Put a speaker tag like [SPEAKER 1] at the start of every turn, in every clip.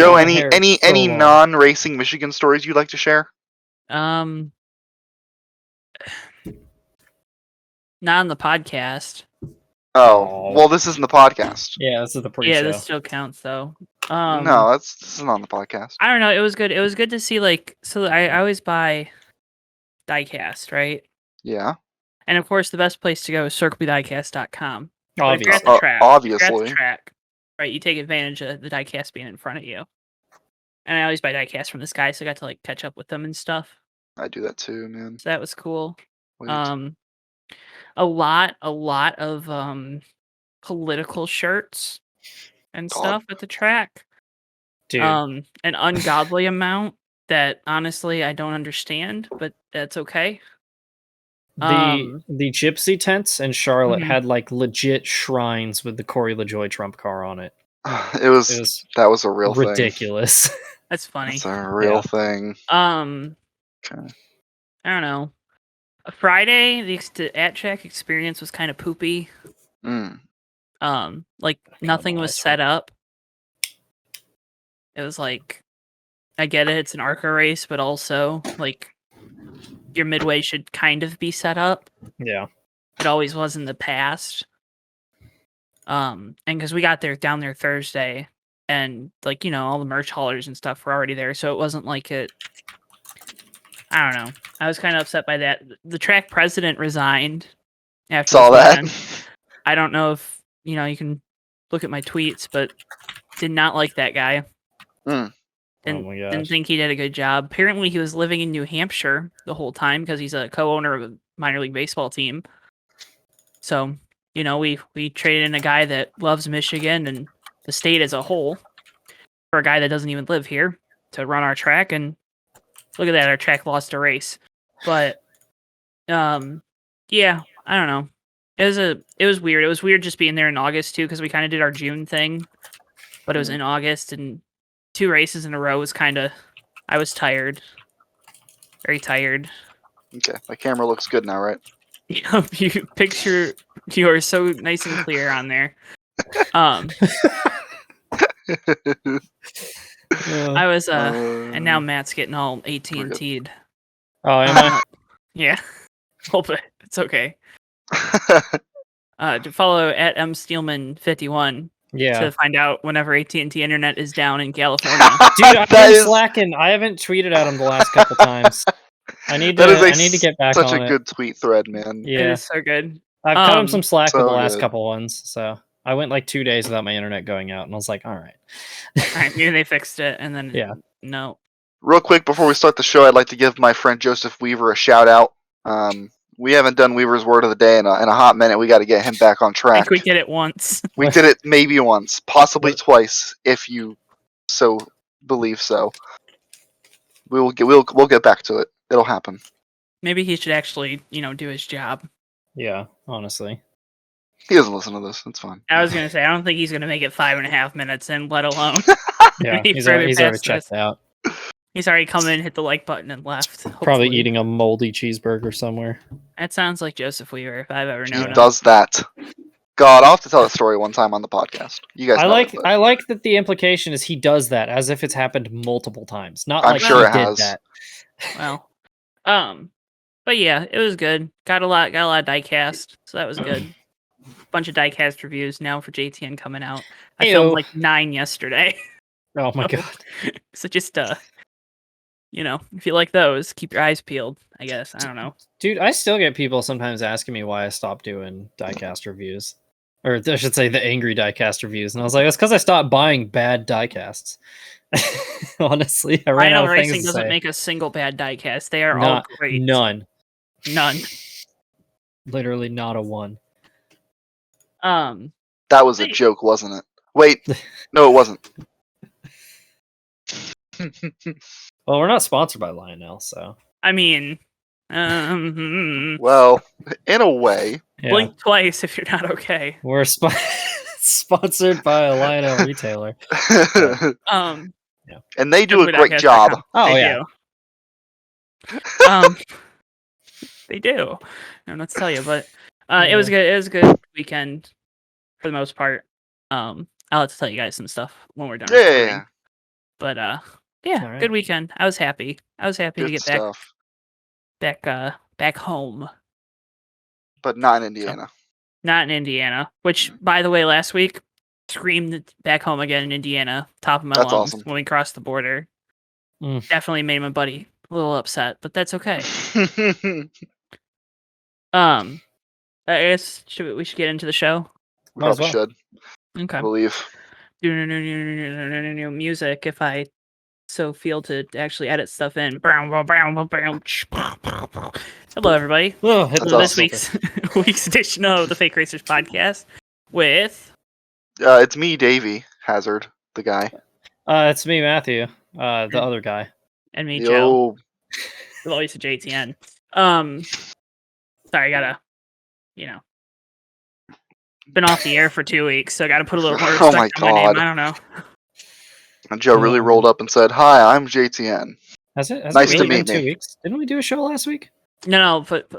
[SPEAKER 1] Joe,
[SPEAKER 2] my hair
[SPEAKER 1] any
[SPEAKER 2] so long.
[SPEAKER 1] non-racing Michigan stories you'd like to share?
[SPEAKER 3] Not on the podcast.
[SPEAKER 1] Oh, well, this isn't the podcast.
[SPEAKER 2] Yeah, this is the pre-show.
[SPEAKER 3] Yeah, this still counts though.
[SPEAKER 1] No, this isn't on the podcast.
[SPEAKER 3] I don't know. It was good. It was good to see, like, so I always buy diecast, right?
[SPEAKER 1] Yeah.
[SPEAKER 3] And of course, the best place to go is circlediecast.com. But if
[SPEAKER 2] Obviously.
[SPEAKER 3] you're at the track,
[SPEAKER 1] Obviously.
[SPEAKER 3] right, you take advantage of the diecast being in front of you. And I always buy diecast from this guy, so I got to like catch up with them and stuff.
[SPEAKER 1] I do that too, man.
[SPEAKER 3] So that was cool.
[SPEAKER 1] Wait.
[SPEAKER 3] A lot of political shirts and stuff at the track.
[SPEAKER 2] Dude.
[SPEAKER 3] An ungodly amount that honestly I don't understand, but that's okay.
[SPEAKER 2] The gypsy tents in Charlotte
[SPEAKER 3] Mhm.
[SPEAKER 2] had like legit shrines with the Corey LaJoie Trump car on it.
[SPEAKER 1] That was a real
[SPEAKER 2] ridiculous.
[SPEAKER 1] thing.
[SPEAKER 3] That's funny.
[SPEAKER 1] That's a real thing.
[SPEAKER 3] Okay. I don't know. Friday, the at-track experience was kind of poopy. Like nothing was set up. It was like, I get it, it's an ARCA race, but also like your midway should kind of be set up.
[SPEAKER 2] Yeah.
[SPEAKER 3] It always was in the past. And because we got down there Thursday, and like, you know, all the merch haulers and stuff were already there, so it wasn't like it. I don't know. I was kind of upset by that. The track president resigned after
[SPEAKER 1] Saw
[SPEAKER 3] this
[SPEAKER 1] that.
[SPEAKER 3] weekend. I don't know if you can look at my tweets, but did not like that guy. Didn't think he did a good job. Apparently, he was living in New Hampshire the whole time because he's a co-owner of a minor league baseball team. So, you know, we traded in a guy that loves Michigan and the state as a whole for a guy that doesn't even live here to run our track. And look at that, our track lost a race. But, yeah, I don't know. It was weird. It was weird just being there in August too, because we kind of did our June thing, but it was in August, and 2 races in a row was I was tired. Very tired.
[SPEAKER 1] Okay, my camera looks good now, right?
[SPEAKER 3] Yep, you are so nice and clear on there. I was and now Matt's getting all AT&T'd.
[SPEAKER 2] Oh, am I?
[SPEAKER 3] Yeah. Hope it's okay. To follow at msteelman51 to find out whenever AT&T internet is down in California.
[SPEAKER 2] Dude, I've been slacking. I haven't tweeted at him the last couple times. I need to get back on it.
[SPEAKER 1] Such a good tweet thread, man.
[SPEAKER 2] Yeah.
[SPEAKER 3] It is so good.
[SPEAKER 2] I've cut him some slack with the last
[SPEAKER 1] good.
[SPEAKER 2] couple ones, so I went like 2 days without my internet going out, and I was like, all right.
[SPEAKER 3] Maybe they fixed it, and then no.
[SPEAKER 1] Real quick, before we start the show, I'd like to give my friend Joseph Weaver a shout out. We haven't done Weaver's Word of the Day in a hot minute. We got to get him back on track.
[SPEAKER 3] I think we did it once.
[SPEAKER 1] We did it maybe once, possibly twice, if you so believe so. We'll get back to it. It'll happen.
[SPEAKER 3] Maybe he should actually, do his job.
[SPEAKER 2] Yeah, honestly.
[SPEAKER 1] He doesn't listen to this. It's fine.
[SPEAKER 3] I was gonna say, I don't think he's gonna make it 5.5 minutes in, let alone.
[SPEAKER 2] Yeah, he's already checked out.
[SPEAKER 3] He's already come in, hit the like button, and left. Hopefully.
[SPEAKER 2] Probably eating a moldy cheeseburger somewhere.
[SPEAKER 3] That sounds like Joseph Weaver, if I've ever known him.
[SPEAKER 1] He does that. God, I'll have to tell that story one time on the podcast. You guys.
[SPEAKER 2] I like that the implication is he does that as if it's happened multiple times. Not
[SPEAKER 1] I'm
[SPEAKER 2] like
[SPEAKER 1] sure
[SPEAKER 2] he
[SPEAKER 1] it
[SPEAKER 2] did
[SPEAKER 1] has.
[SPEAKER 2] that.
[SPEAKER 3] Well, but yeah, it was good. Got a lot of diecast, so that was good. Bunch of diecast reviews now for JTN coming out. I filmed like 9 yesterday.
[SPEAKER 2] Oh my god!
[SPEAKER 3] So just if you like those, keep your eyes peeled. I guess I don't know,
[SPEAKER 2] dude. I still get people sometimes asking me why I stopped doing diecast reviews, or I should say the angry diecast reviews, and I was like, it's because I stopped buying bad diecasts. Honestly, I ran out of
[SPEAKER 3] Racing
[SPEAKER 2] things to
[SPEAKER 3] doesn't
[SPEAKER 2] say.
[SPEAKER 3] make a single bad diecast. They are all great.
[SPEAKER 2] None.
[SPEAKER 3] Literally not a one.
[SPEAKER 1] That was a joke, wasn't it? Wait, no, it wasn't.
[SPEAKER 2] Well, we're not sponsored by Lionel, so.
[SPEAKER 3] I mean,
[SPEAKER 1] well, in a way.
[SPEAKER 2] Yeah.
[SPEAKER 3] Blink twice if you're not okay.
[SPEAKER 2] We're sponsored by a Lionel retailer.
[SPEAKER 1] Yeah. And they do a great job.
[SPEAKER 2] Oh, yeah.
[SPEAKER 3] They do. I don't know what to tell you, but it was good. It was a good weekend for the most part. I'll have to tell you guys some stuff when we're done.
[SPEAKER 1] Yeah.
[SPEAKER 3] But yeah,
[SPEAKER 2] All right.
[SPEAKER 3] good weekend. I was happy. Good to get
[SPEAKER 1] stuff.
[SPEAKER 3] back home.
[SPEAKER 1] But not in Indiana.
[SPEAKER 3] Not in Indiana. Which, by the way, last week screamed back home again in Indiana, top of my
[SPEAKER 1] That's
[SPEAKER 3] lungs
[SPEAKER 1] awesome.
[SPEAKER 3] when we crossed the border. Definitely made my buddy a little upset, but that's okay. I guess we should get into the show.
[SPEAKER 1] We probably should.
[SPEAKER 3] Okay.
[SPEAKER 1] I believe.
[SPEAKER 3] Music, if I so feel to actually edit stuff in. Hello, everybody.
[SPEAKER 1] That's
[SPEAKER 3] This week's edition of the Fake Racers podcast with.
[SPEAKER 1] It's me, Davey Hazard, the guy.
[SPEAKER 2] It's me, Matthew, the other guy,
[SPEAKER 3] and me, Joe. Well, he's a JTN. Sorry, gotta, been off the air for 2 weeks, so I gotta put a little more respect on my name. I don't know.
[SPEAKER 1] And Joe really rolled up and said, "Hi, I'm JTN."
[SPEAKER 2] Has it
[SPEAKER 1] nice
[SPEAKER 2] really
[SPEAKER 1] to meet
[SPEAKER 2] been 2 weeks? Didn't we do a show last week?
[SPEAKER 3] No, but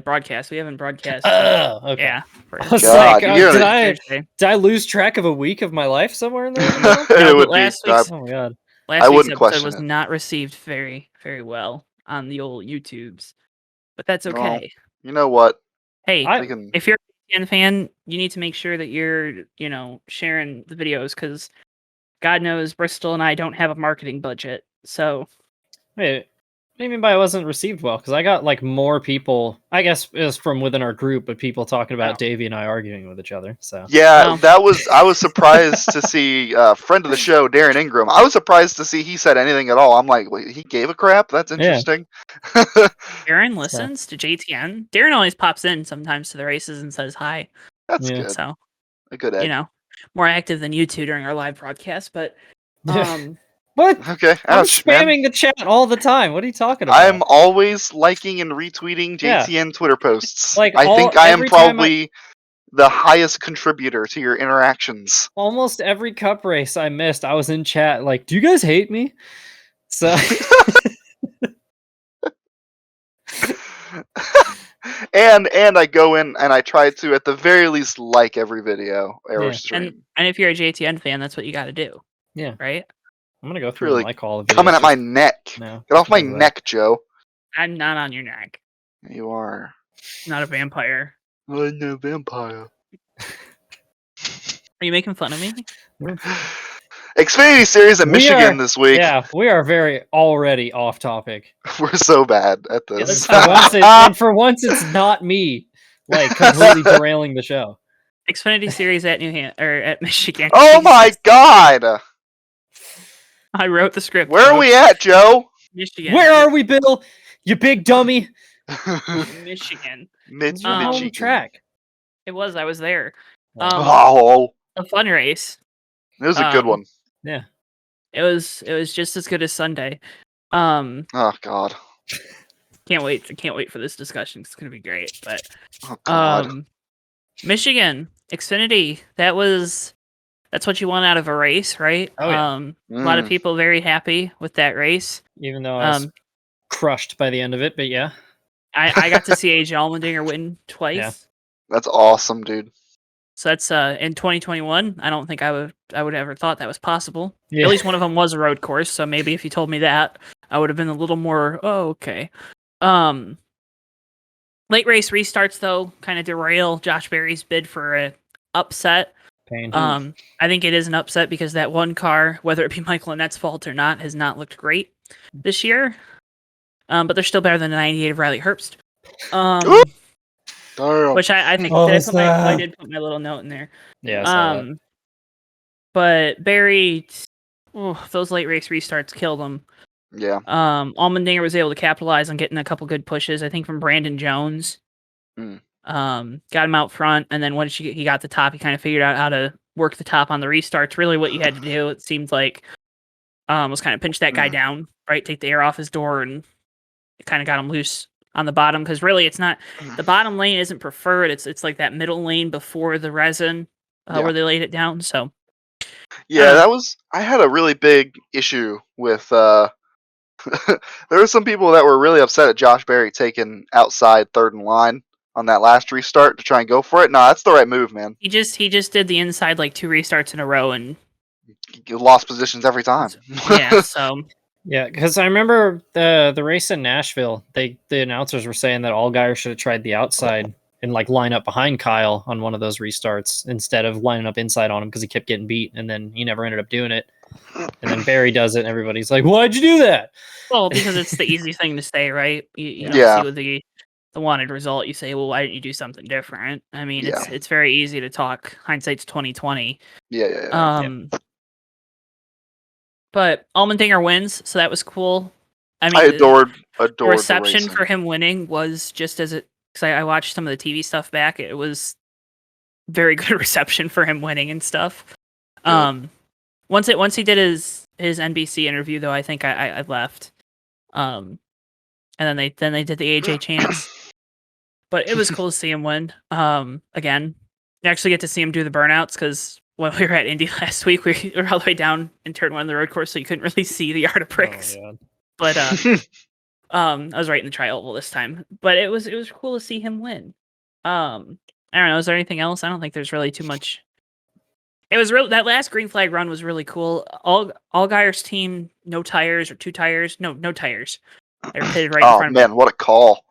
[SPEAKER 3] broadcast. We haven't broadcast.
[SPEAKER 2] Oh, okay.
[SPEAKER 3] Yeah.
[SPEAKER 2] I was like, did I lose track of a week of my life somewhere in there?
[SPEAKER 3] Last week's,
[SPEAKER 2] oh my god.
[SPEAKER 3] Last week's episode was not received very, very well on the old YouTubes, but that's okay.
[SPEAKER 1] Well, you know what?
[SPEAKER 3] Hey, if you're a JTN fan, you need to make sure that you're, sharing the videos, because God knows Bristol and I don't have a marketing budget. So,
[SPEAKER 2] wait, what do you mean by it wasn't received well? Because I got like more people. I guess it was from within our group, but people talking about Davey and I arguing with each other. So
[SPEAKER 1] yeah, I was surprised to see friend of the show Darren Ingram. I was surprised to see he said anything at all. I'm like, wait, he gave a crap? That's interesting.
[SPEAKER 3] Yeah. Darren listens to JTN. Darren always pops in sometimes to the races and says hi.
[SPEAKER 1] That's good.
[SPEAKER 3] So
[SPEAKER 1] a good egg.
[SPEAKER 3] More active than you two during our live broadcast, but
[SPEAKER 2] what?
[SPEAKER 1] Okay,
[SPEAKER 2] I'm spamming the chat all the time. What are you talking about?
[SPEAKER 1] I'm always liking and retweeting JTN Twitter posts.
[SPEAKER 2] Like
[SPEAKER 1] I think I am probably the highest contributor to your interactions.
[SPEAKER 2] Almost every cup race I missed, I was in chat like, "Do you guys hate me?" So
[SPEAKER 1] and I go in and I try to at the very least like every video or stream.
[SPEAKER 3] And if you're a JTN fan, that's what you got to do.
[SPEAKER 2] Yeah.
[SPEAKER 3] Right?
[SPEAKER 2] I'm gonna go through and like all of it.
[SPEAKER 1] Coming at my neck.
[SPEAKER 2] No,
[SPEAKER 1] get off my neck, Joe.
[SPEAKER 3] I'm not on your neck.
[SPEAKER 1] You are.
[SPEAKER 3] Not a vampire.
[SPEAKER 1] I'm no vampire.
[SPEAKER 3] Are you making fun of me?
[SPEAKER 1] Xfinity Series at Michigan this week.
[SPEAKER 2] Yeah, we are very already off topic.
[SPEAKER 1] We're so bad at this.
[SPEAKER 2] And for once, it's not me, like completely derailing the show.
[SPEAKER 3] Xfinity Series at at Michigan.
[SPEAKER 1] Oh my god!
[SPEAKER 3] I wrote the script.
[SPEAKER 1] Where are we at, Joe?
[SPEAKER 3] Michigan.
[SPEAKER 2] Where are we, Bill? You big dummy.
[SPEAKER 3] Michigan.
[SPEAKER 1] Michigan.
[SPEAKER 2] Track.
[SPEAKER 3] It was. I was there.
[SPEAKER 1] A
[SPEAKER 3] fun race.
[SPEAKER 1] It was a good one.
[SPEAKER 2] Yeah.
[SPEAKER 3] It was just as good as Sunday.
[SPEAKER 1] Oh god.
[SPEAKER 3] Can't wait for this discussion. It's gonna be great. But
[SPEAKER 1] oh god.
[SPEAKER 3] Michigan Xfinity. That's what you want out of a race, right?
[SPEAKER 2] Oh, yeah.
[SPEAKER 3] A lot of people very happy with that race.
[SPEAKER 2] Even though I was crushed by the end of it, but yeah.
[SPEAKER 3] I got to see AJ Allmendinger win twice.
[SPEAKER 2] Yeah.
[SPEAKER 1] That's awesome, dude.
[SPEAKER 3] So that's in 2021. I don't think I would ever thought that was possible.
[SPEAKER 2] Yeah.
[SPEAKER 3] At least one of them was a road course, so maybe if you told me that, I would have been a little more okay. Late race restarts though kind of derail Josh Berry's bid for an upset.
[SPEAKER 2] Pain.
[SPEAKER 3] I think it is an upset because that one car, whether it be Michael Annette's fault or not, has not looked great this year. But they're still better than the 98 of Riley Herbst. Which I think I did put my little note in there.
[SPEAKER 2] Yeah.
[SPEAKER 3] But Barry, those late race restarts killed him.
[SPEAKER 1] Yeah.
[SPEAKER 3] Allmendinger was able to capitalize on getting a couple good pushes, I think, from Brandon Jones. Got him out front, and then once he got the top, he kind of figured out how to work the top on the restarts. Really, what you had to do, it seemed like, was kind of pinch that guy down, right? Take the air off his door, and it kind of got him loose on the bottom. Because really, it's not the bottom lane isn't preferred. It's like that middle lane before the resin where they laid it down. So
[SPEAKER 1] yeah, I had a really big issue with. There were some people that were really upset at Josh Berry taking outside third and line on that last restart to try and go for it. No, that's the right move, man.
[SPEAKER 3] He just did the inside like 2 restarts in a row and
[SPEAKER 1] You lost positions every time.
[SPEAKER 3] Yeah, so
[SPEAKER 2] yeah, because I remember the race in Nashville. The announcers were saying that Allgaier should have tried the outside and like line up behind Kyle on one of those restarts instead of lining up inside on him because he kept getting beat, and then he never ended up doing it. And then Barry does it, and everybody's like, "Why'd you do that?"
[SPEAKER 3] Well, because it's the easy thing to say, right? You don't see with the wanted result. You say, "Well, why didn't you do something different?" I mean, it's very easy to talk. Hindsight's 20/20.
[SPEAKER 1] Yeah.
[SPEAKER 3] But Allmendinger wins, so that was cool. I mean,
[SPEAKER 1] I adored
[SPEAKER 3] the reception
[SPEAKER 1] the
[SPEAKER 3] for him winning was just as it. Because I watched some of the TV stuff back. It was very good reception for him winning and stuff.
[SPEAKER 1] Good.
[SPEAKER 3] Once he did his NBC interview, though, I think I left. And then they did the AJ chants. But it was cool to see him win. Again, you actually get to see him do the burnouts because when we were at Indy last week, we were all the way down in turn 1 of the road course, so you couldn't really see the yard of bricks.
[SPEAKER 2] Oh,
[SPEAKER 3] but I was right in the tri-oval this time. But it was cool to see him win. I don't know. Is there anything else? I don't think there's really too much. It was real. That last green flag run was really cool. Allgaier's team, no tires or 2 tires. No tires. They were pitted right in front of him.
[SPEAKER 1] Oh man, what a call!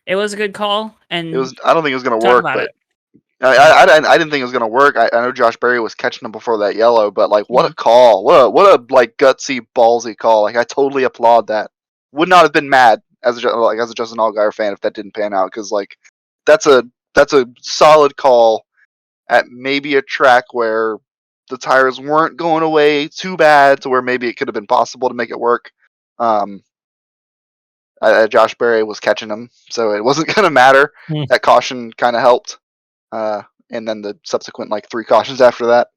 [SPEAKER 3] It was a good call, and
[SPEAKER 1] it was. I don't think it was going to work, but I didn't think it was going to work. I know Josh Berry was catching him before that yellow, but like, what a call! What a like gutsy, ballsy call! Like, I totally applaud that. Would not have been mad as a Justin Allgaier fan if that didn't pan out, because like, that's a solid call at maybe a track where the tires weren't going away too bad to where maybe it could have been possible to make it work. Josh Berry was catching him, so it wasn't going to matter. That caution kind of helped. And then the subsequent like 3 cautions after that.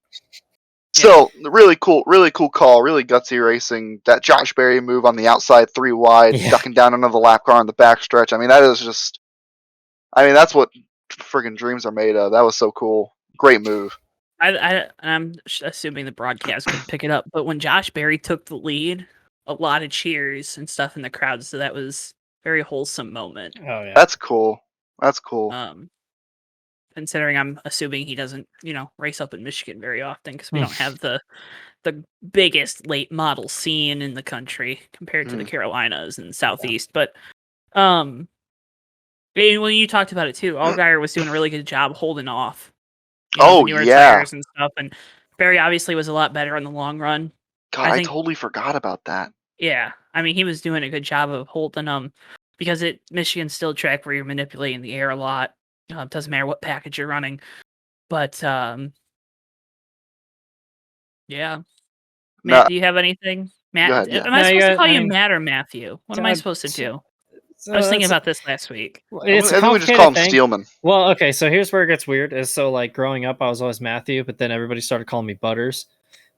[SPEAKER 1] Still, really cool call, really gutsy racing. That Josh Berry move on the outside 3 wide, ducking down another lap car on the backstretch. I mean, that's what friggin' dreams are made of. That was so cool. Great move.
[SPEAKER 3] I'm assuming the broadcast could pick it up, but when Josh Berry took the lead, a lot of cheers and stuff in the crowd, so that was a very wholesome moment.
[SPEAKER 2] Oh yeah,
[SPEAKER 1] that's cool.
[SPEAKER 3] Considering I'm assuming he doesn't, race up in Michigan very often because we don't have the biggest late model scene in the country compared to the Carolinas and Southeast. But when you talked about it too, Allgaier was doing a really good job holding off. Tires and stuff, and Barry obviously was a lot better in the long run.
[SPEAKER 1] God, I totally forgot about that.
[SPEAKER 3] Yeah, I mean, he was doing a good job of holding them because Michigan's still a track where you're manipulating the air a lot. It doesn't matter what package you're running, but yeah. Matt, do you have anything? Matt, am I supposed to call you Matt or Matthew? What am I supposed to do? I was thinking about this last week.
[SPEAKER 1] I think we just call him Steelman.
[SPEAKER 2] Well, okay, so here's where it gets weird. Is so like growing up, I was always Matthew, but then everybody started calling me Butters.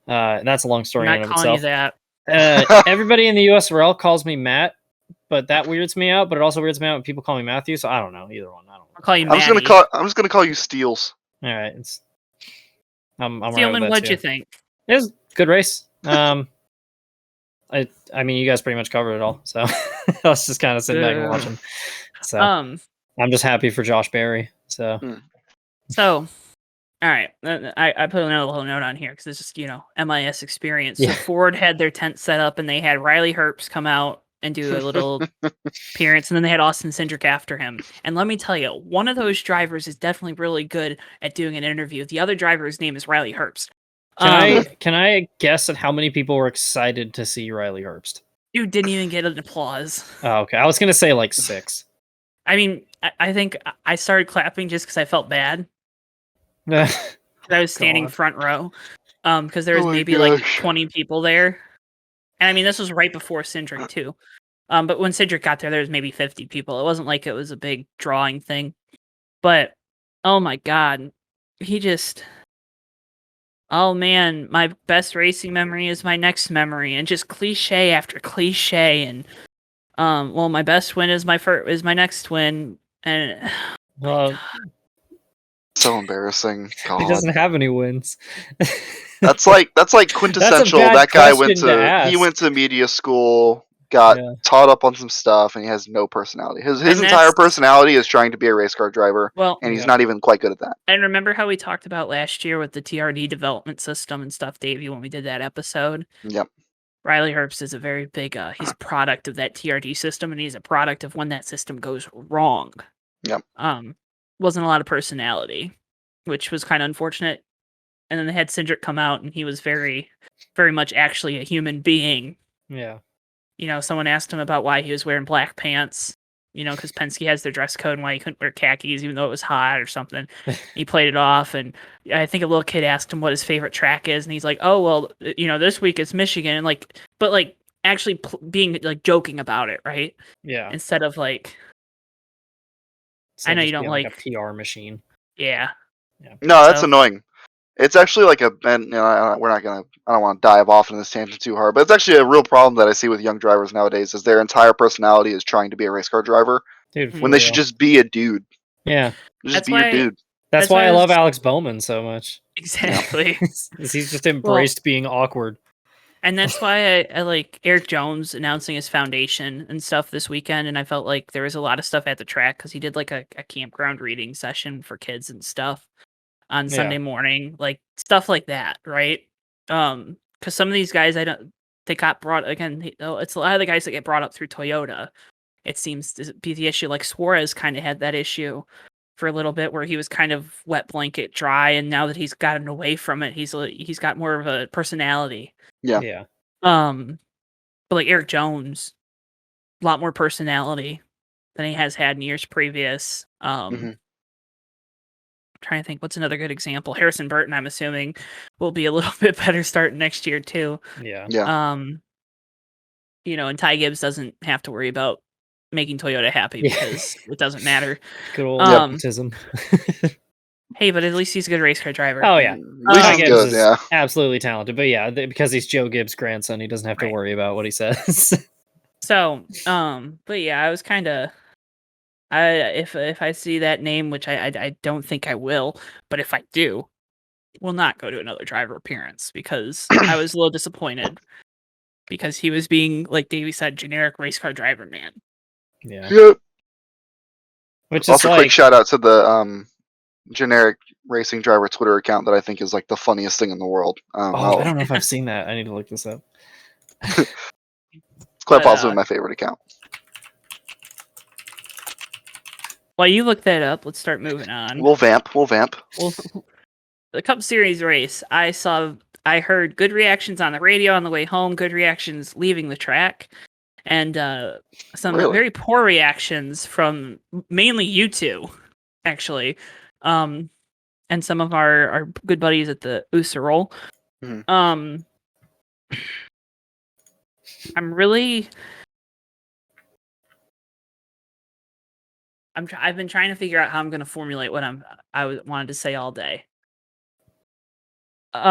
[SPEAKER 2] And that's a long story in and of itself.
[SPEAKER 3] I'm not calling you
[SPEAKER 2] that. Everybody in the USRL calls me Matt, but that weirds me out. But it also weirds me out when people call me Matthew. So I don't know either one. I don't know.
[SPEAKER 3] I'll call you.
[SPEAKER 1] I'm just gonna call you Steels.
[SPEAKER 2] All right, I'm
[SPEAKER 3] Steelman,
[SPEAKER 2] right
[SPEAKER 3] what'd you think?
[SPEAKER 2] It was a good race. I mean, you guys pretty much covered it all, so I was just kind of sitting back and watching. So I'm just happy for Josh Berry. So
[SPEAKER 3] all right, I put another little note on here because it's just MIS experience. So Ford had their tent set up, and they had Riley Herbst come out and do a little appearance, and then they had Austin Cindric after him. And let me tell you, one of those drivers is definitely really good at doing an interview. The other driver's name is Riley Herbst.
[SPEAKER 2] Can I guess at how many people were excited to see Riley Herbst?
[SPEAKER 3] You didn't even get an applause.
[SPEAKER 2] Oh, okay. I was gonna say like 6.
[SPEAKER 3] I mean, I think I started clapping just because I felt bad. I was standing front row, because there was maybe like 20 people there, and I mean this was right before Cindric too. But when Cindric got there was maybe 50 people. It wasn't like it was a big drawing thing, but oh my god, he just. Oh man, my best racing memory is my next memory, and just cliche after cliche. And well, my best win is my next win, and
[SPEAKER 1] so embarrassing. God.
[SPEAKER 2] He doesn't have any wins.
[SPEAKER 1] That's like quintessential. That guy went to media school, got taught up on some stuff, and he has no personality. His entire personality is trying to be a race car driver, and he's not even quite good at that.
[SPEAKER 3] And remember how we talked about last year with the TRD development system and stuff, Davey, when we did that episode?
[SPEAKER 1] Yep.
[SPEAKER 3] Riley Herbst is a very big, he's a product of that TRD system, and he's a product of when that system goes wrong.
[SPEAKER 1] Yep.
[SPEAKER 3] Wasn't a lot of personality, which was kind of unfortunate. And then they had Cindric come out, and he was very, very much actually a human being.
[SPEAKER 2] Yeah.
[SPEAKER 3] Someone asked him about why he was wearing black pants, because Penske has their dress code and why he couldn't wear khakis even though it was hot or something. He played it off, and I think a little kid asked him what his favorite track is, and he's like, "Oh, well, this week it's Michigan," and but actually being joking about it, right?
[SPEAKER 2] Yeah.
[SPEAKER 3] Instead of I know you don't like
[SPEAKER 2] a PR machine.
[SPEAKER 3] Yeah.
[SPEAKER 1] No, that's annoying. It's actually I don't want to dive off in this tangent too hard, but it's actually a real problem that I see with young drivers nowadays is their entire personality is trying to be a race car driver.
[SPEAKER 2] Dude,
[SPEAKER 1] when they should just be a dude.
[SPEAKER 2] Yeah.
[SPEAKER 1] Just be your dude.
[SPEAKER 2] That's why I love Alex Bowman so much.
[SPEAKER 3] Exactly.
[SPEAKER 2] He's just embraced being awkward.
[SPEAKER 3] And that's why I like Eric Jones announcing his foundation and stuff this weekend, and I felt like there was a lot of stuff at the track because he did a campground reading session for kids and stuff on Sunday morning, stuff like that, right? Because some of these guys, they got brought again. It's a lot of the guys that get brought up through Toyota. It seems to be the issue. Like Suarez kind of had that issue for a little bit, where he was kind of wet blanket dry, and now that he's gotten away from it, he's got more of a personality.
[SPEAKER 1] Yeah.
[SPEAKER 3] But Eric Jones, a lot more personality than he has had in years previous. I'm trying to think, what's another good example? Harrison Burton, I'm assuming, will be a little bit better start next year too.
[SPEAKER 2] Yeah.
[SPEAKER 3] And Ty Gibbs doesn't have to worry about making Toyota happy because it doesn't matter.
[SPEAKER 2] Good old nepotism.
[SPEAKER 3] Hey, but at least he's a good race car driver.
[SPEAKER 2] Oh yeah,
[SPEAKER 1] Ty Gibbs is
[SPEAKER 2] absolutely talented. But yeah, because he's Joe Gibbs' grandson, he doesn't have to worry about what he says.
[SPEAKER 3] So, but yeah, I was kind of. If I see that name, which I don't think I will, but if I do, will not go to another driver appearance because I was a little disappointed because he was being, like Davey said, generic race car driver man.
[SPEAKER 2] Yeah.
[SPEAKER 1] Yep.
[SPEAKER 2] Which
[SPEAKER 1] also, quick shout out to the generic racing driver Twitter account that I think is the funniest thing in the world.
[SPEAKER 2] I don't know if I've seen that. I need to look this up.
[SPEAKER 1] It's quite possibly my favorite account.
[SPEAKER 3] While you look that up, let's start moving on.
[SPEAKER 1] We'll vamp.
[SPEAKER 3] The Cup Series race, I heard good reactions on the radio on the way home, good reactions leaving the track, and some very poor reactions from mainly you two, actually, and some of our good buddies at the Usa-Roll.
[SPEAKER 1] Mm-hmm.
[SPEAKER 3] I've been trying to figure out how I'm going to formulate what I wanted to say all day.
[SPEAKER 1] It's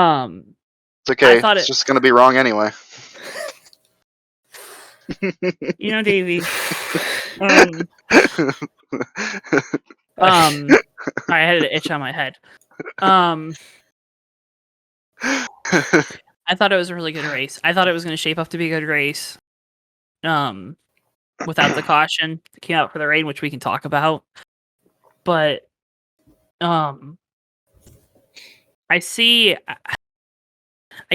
[SPEAKER 1] okay. It's just going to be wrong anyway.
[SPEAKER 3] Davey. I had an itch on my head. I thought it was a really good race. I thought it was going to shape up to be a good race. Without the caution that came out for the rain, which we can talk about. But I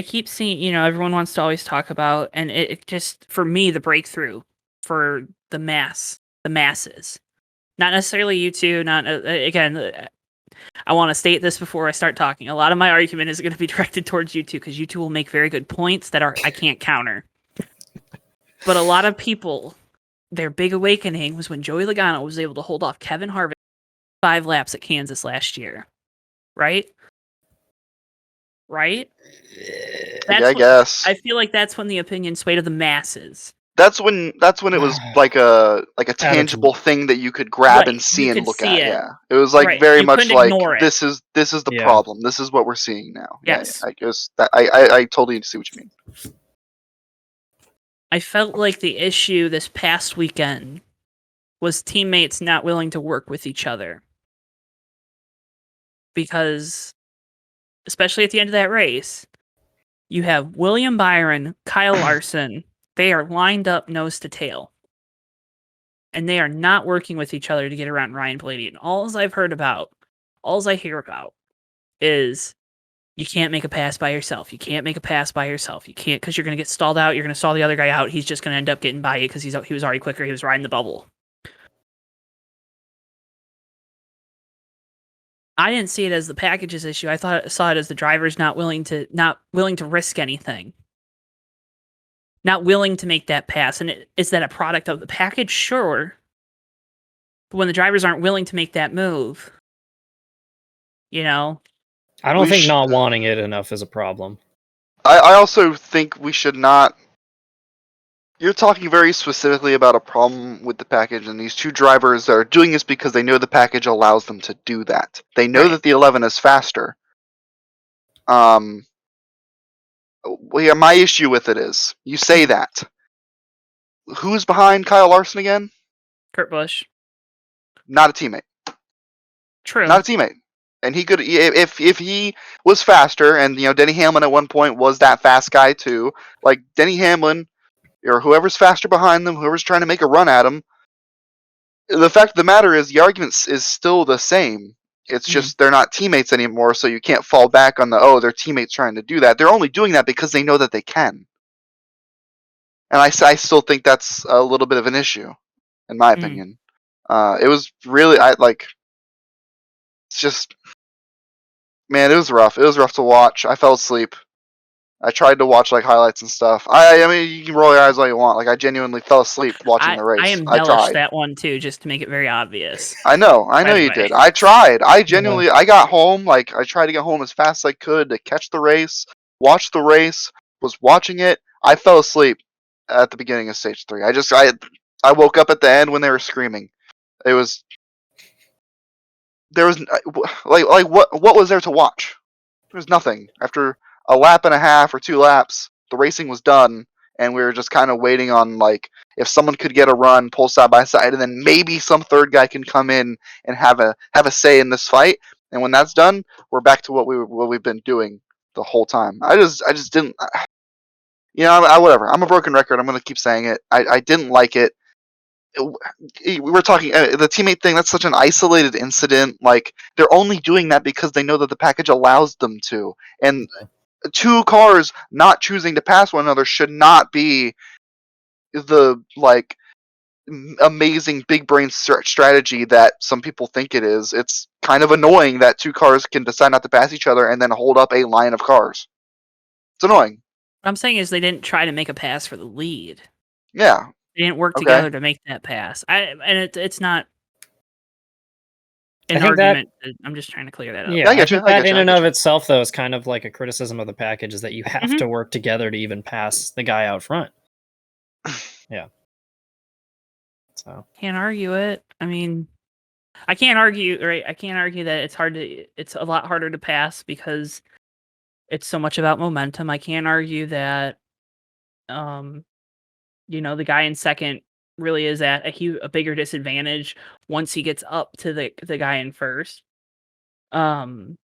[SPEAKER 3] keep seeing, everyone wants to always talk about, and it just, for me, the breakthrough for the masses. Not necessarily you two, again, I want to state this before I start talking. A lot of my argument is going to be directed towards you two, because you two will make very good points that I can't counter. But a lot of people, their big awakening was when Joey Logano was able to hold off Kevin Harvick 5 laps at Kansas last year. Right? I
[SPEAKER 1] guess.
[SPEAKER 3] I feel like that's when the opinion swayed of the masses.
[SPEAKER 1] That's when it was like a tangible thing that you could grab and see and look at. Yeah. It was very much like this is the problem. This is what we're seeing now.
[SPEAKER 3] Yes.
[SPEAKER 1] Yeah, I guess that I totally see what you mean.
[SPEAKER 3] I felt like the issue this past weekend was teammates not willing to work with each other. Because, especially at the end of that race, you have William Byron, Kyle Larson, They are lined up nose to tail. And they are not working with each other to get around Ryan Blaney. And all I hear about is you can't make a pass by yourself. You can't make a pass by yourself. You can't, because you're going to get stalled out. You're going to stall the other guy out. He's just going to end up getting by you because he was already quicker. He was riding the bubble. I didn't see it as the packages issue. I saw it as the drivers not willing to risk anything. Not willing to make that pass. And is that a product of the package? Sure. But when the drivers aren't willing to make that move, I
[SPEAKER 2] don't think not wanting it enough is a problem.
[SPEAKER 1] I also think we should not. You're talking very specifically about a problem with the package, and these two drivers that are doing this because they know the package allows them to do that. They know that the 11 is faster. My issue with it is, you say that. Who's behind Kyle Larson again?
[SPEAKER 3] Kurt Busch.
[SPEAKER 1] Not a teammate.
[SPEAKER 3] True.
[SPEAKER 1] Not a teammate. And he could, if he was faster, and Denny Hamlin at one point was that fast guy too. Like Denny Hamlin, or whoever's faster behind them, whoever's trying to make a run at him. The fact of the matter is, the argument is still the same. It's just they're not teammates anymore, so you can't fall back on they're teammates trying to do that. They're only doing that because they know that they can. And I still think that's a little bit of an issue, in my opinion. It was really, it's just, man, it was rough. It was rough to watch. I fell asleep. I tried to watch highlights and stuff. I mean, you can roll your eyes all you want. I genuinely fell asleep watching the race.
[SPEAKER 3] I embellished that one too, just to make it very obvious.
[SPEAKER 1] I know you did. I tried. I genuinely, I got home. I tried to get home as fast as I could to catch the race, watch the race. Was watching it. I fell asleep at the beginning of stage 3. I woke up at the end when they were screaming. There was what was there to watch? There was nothing. After a lap and a half or 2 laps, the racing was done, and we were just kind of waiting on if someone could get a run, pull side by side, and then maybe some third guy can come in and have a say in this fight. And when that's done, we're back to what we've been doing the whole time. I just didn't. Whatever. I'm a broken record. I'm gonna keep saying it. I didn't like it. We were talking the teammate thing. That's such an isolated incident. They're only doing that because they know that the package allows them to, and 2 cars not choosing to pass one another should not be the amazing big brain strategy that some people think it is. It's kind of annoying that 2 cars can decide not to pass each other and then hold up a line of cars. It's annoying.
[SPEAKER 3] What I'm saying is they didn't try to make a pass for the lead.
[SPEAKER 1] Yeah.
[SPEAKER 3] They didn't work together to make that pass. It's not an argument. I'm just trying to clear that up.
[SPEAKER 2] Yeah, I get you. That in and of itself, though, is kind of like a criticism of the package, is that you have to work together to even pass the guy out front. Yeah. So
[SPEAKER 3] can't argue it. I mean, I can't argue, right? I can't argue that it's a lot harder to pass because it's so much about momentum. I can't argue that, the guy in second really is at a bigger disadvantage once he gets up to the guy in first. I don't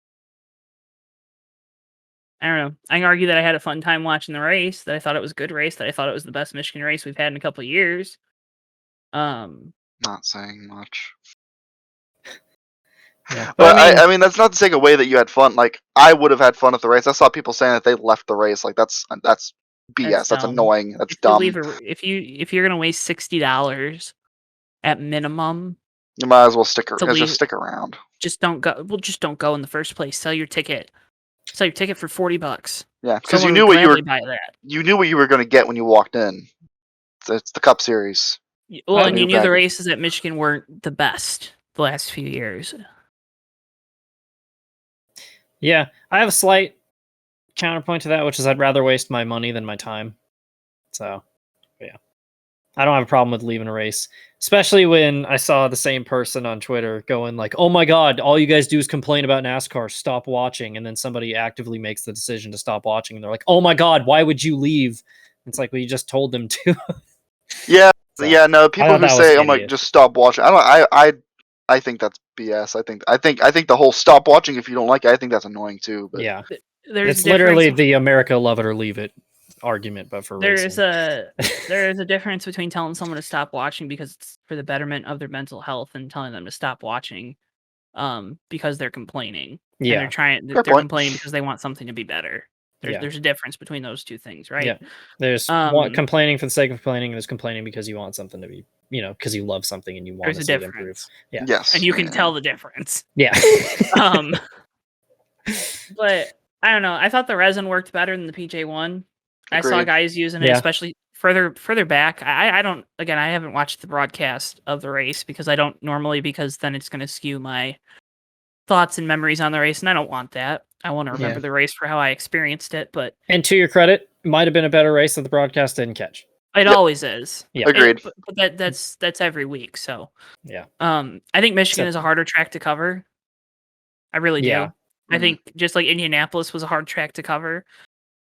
[SPEAKER 3] know. I can argue that I had a fun time watching the race, that I thought it was a good race, that I thought it was the best Michigan race we've had in a couple of years.
[SPEAKER 1] Not saying much.
[SPEAKER 2] Yeah.
[SPEAKER 1] But I mean, that's not to take away that you had fun. I would have had fun at the race. I saw people saying that they left the race. That's BS. That's annoying. That's dumb.
[SPEAKER 3] If you're gonna waste $60 at minimum,
[SPEAKER 1] you might as well stick around.
[SPEAKER 3] Just don't go. Well, just don't go in the first place. Sell your ticket. Sell your ticket for $40.
[SPEAKER 1] Yeah, because you knew what you were. You knew what you were going to get when you walked in. It's the Cup Series.
[SPEAKER 3] Well, and you knew the races at Michigan weren't the best the last few years.
[SPEAKER 2] Yeah, I have a slight counterpoint to that, which is I'd rather waste my money than my time. So, yeah. I don't have a problem with leaving a race, especially when I saw the same person on Twitter going oh my God, all you guys do is complain about NASCAR, stop watching. And then somebody actively makes the decision to stop watching. And they're like, oh my God, why would you leave? It's like, well, you just told them to.
[SPEAKER 1] Yeah. So, yeah. No, people who say, just stop watching. I think that's BS. I think the whole stop watching if you don't like it, I think that's annoying too. But
[SPEAKER 2] yeah. It's literally the America love it or leave it argument, but for
[SPEAKER 3] there
[SPEAKER 2] racing.
[SPEAKER 3] is a difference between telling someone to stop watching because it's for the betterment of their mental health and telling them to stop watching because they're complaining.
[SPEAKER 2] Yeah.
[SPEAKER 3] And they're complaining because they want something to be better. There's a difference between those two things, right?
[SPEAKER 2] Yeah. There's complaining for the sake of complaining, and there's complaining because you want something to be, because you love something and you want to see it improve. Yeah.
[SPEAKER 1] Yes.
[SPEAKER 3] And you can tell the difference.
[SPEAKER 2] Yeah.
[SPEAKER 3] But I don't know. I thought the resin worked better than the PJ1. I saw guys using it, especially further back. I don't. Again, I haven't watched the broadcast of the race because I don't normally, because then it's going to skew my thoughts and memories on the race, and I don't want that. I want to remember the race for how I experienced it.
[SPEAKER 2] And to your credit, it might have been a better race that the broadcast didn't catch.
[SPEAKER 3] It always is.
[SPEAKER 2] Yeah,
[SPEAKER 1] agreed.
[SPEAKER 3] But that's every week. So
[SPEAKER 2] yeah.
[SPEAKER 3] I think Michigan is a harder track to cover. I really do.
[SPEAKER 2] Yeah.
[SPEAKER 3] I think just like Indianapolis was a hard track to cover.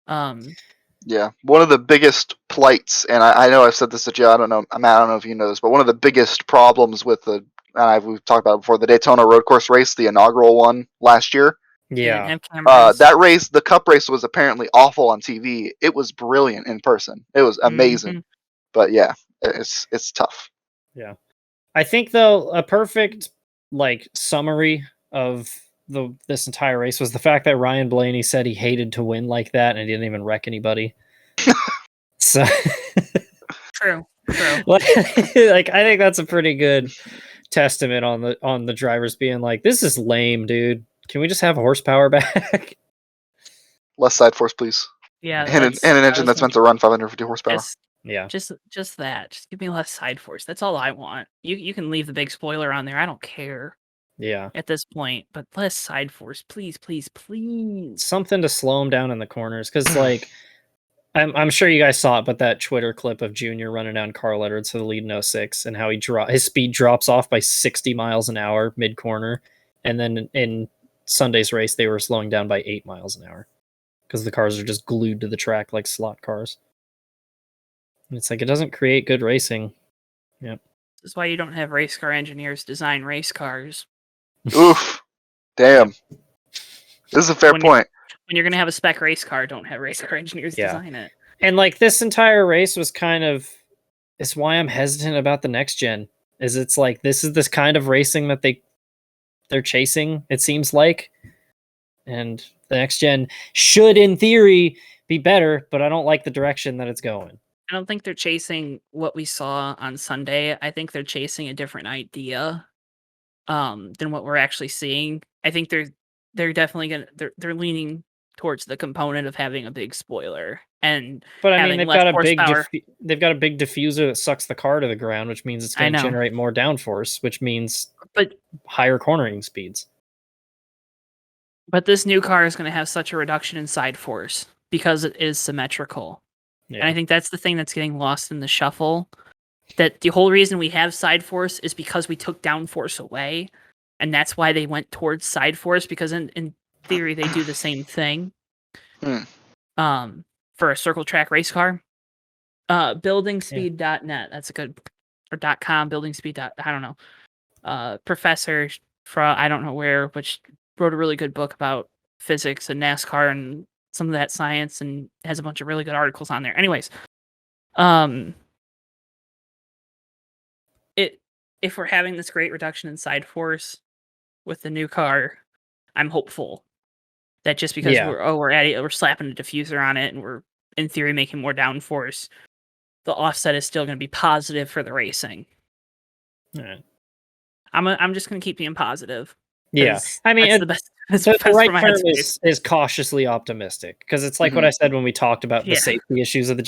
[SPEAKER 1] Yeah, one of the biggest plights, and I know I've said this to Joe. I don't know, Matt. I don't know if you know this, but one of the biggest problems with we've talked about it before, the Daytona road course race, the inaugural one last year.
[SPEAKER 2] Yeah.
[SPEAKER 1] That race, the Cup race, was apparently awful on TV. It was brilliant in person. It was amazing. Mm-hmm. But yeah, it's tough.
[SPEAKER 2] Yeah, I think though a perfect summary of this entire race was the fact that Ryan Blaney said he hated to win like that and he didn't even wreck anybody. So
[SPEAKER 3] true.
[SPEAKER 2] I think that's a pretty good testament on the drivers being like, this is lame, dude. Can we just have horsepower back?
[SPEAKER 1] Less side force, please.
[SPEAKER 3] Yeah,
[SPEAKER 1] and an engine that's meant to run 550 horsepower.
[SPEAKER 3] Just that. Just give me less side force. That's all I want. You can leave the big spoiler on there. I don't care.
[SPEAKER 2] Yeah.
[SPEAKER 3] At this point, but less side force, please.
[SPEAKER 2] Something to slow him down in the corners, because I'm sure you guys saw it, but that Twitter clip of Junior running down Carl Edwards for the lead in 06 and how his speed drops off by 60 miles an hour mid corner, and then in Sunday's race they were slowing down by 8 miles an hour because the cars are just glued to the track like slot cars. And it's it doesn't create good racing. Yep.
[SPEAKER 3] This is why you don't have race car engineers design race cars.
[SPEAKER 1] Oof. Damn. This is a fair point.
[SPEAKER 3] When you're going to have a spec race car, don't have race car engineers design it.
[SPEAKER 2] And this entire race was it's why I'm hesitant about the next gen. Is it's this is this kind of racing that they're chasing, it seems like. And the next gen should, in theory, be better, but I don't like the direction that it's going.
[SPEAKER 3] I don't think they're chasing what we saw on Sunday. I think they're chasing a different idea than what we're actually seeing. I think they're definitely they're leaning towards the component of having a big spoiler
[SPEAKER 2] but I mean they've got a big diffuser that sucks the car to the ground, which means it's going to generate more downforce, which means higher cornering speeds.
[SPEAKER 3] But this new car is going to have such a reduction in side force because it is symmetrical. Yeah. And I think that's the thing that's getting lost in the shuffle. That the whole reason we have side force is because we took downforce away. And that's why they went towards side force, because in theory they do the same thing. For a circle track race car. Buildingspeed.net. That's a good, or .com, buildingspeed. I don't know. Professor from I don't know where, which wrote a really good book about physics and NASCAR and some of that science, and has a bunch of really good articles on there. Anyways, if we're having this great reduction in side force with the new car, I'm hopeful that just because we're slapping a diffuser on it and we're in theory making more downforce, the offset is still going to be positive for the racing.
[SPEAKER 2] All right.
[SPEAKER 3] I'm just going to keep being positive.
[SPEAKER 2] Yeah, I mean,
[SPEAKER 3] the best.
[SPEAKER 2] The right term is cautiously optimistic, because it's what I said when we talked about the safety issues of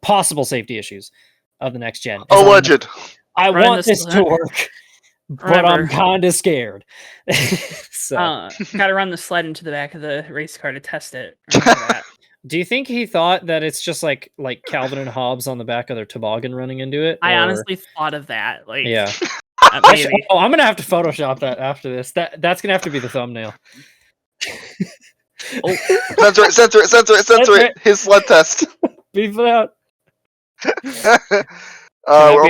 [SPEAKER 2] possible safety issues of the next gen.
[SPEAKER 1] Alleged.
[SPEAKER 2] I want this to work, but I'm kind of scared. So
[SPEAKER 3] got to run the sled into the back of the race car to test it. That.
[SPEAKER 2] Do you think he thought that it's just like Calvin and Hobbes on the back of their toboggan running into it?
[SPEAKER 3] I honestly thought of that.
[SPEAKER 2] Yeah. I'm gonna have to Photoshop that after this. That's gonna have to be the thumbnail.
[SPEAKER 1] Censor it. His sled test.
[SPEAKER 2] Beef it out. Be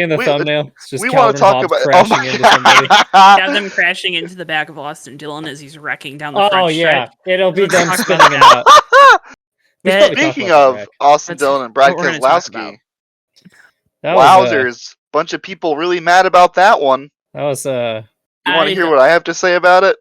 [SPEAKER 2] in the thumbnail. It's just
[SPEAKER 1] we want to talk about
[SPEAKER 2] crashing into somebody.
[SPEAKER 3] Have them crashing into the back of Austin Dillon as he's wrecking down the front stretch.
[SPEAKER 2] It'll be them spinning it out.
[SPEAKER 1] Speaking of Austin Dillon and Brad Keselowski, wowzers, bunch of people really mad about that one.
[SPEAKER 2] That was
[SPEAKER 1] You want to hear what I have to say about it?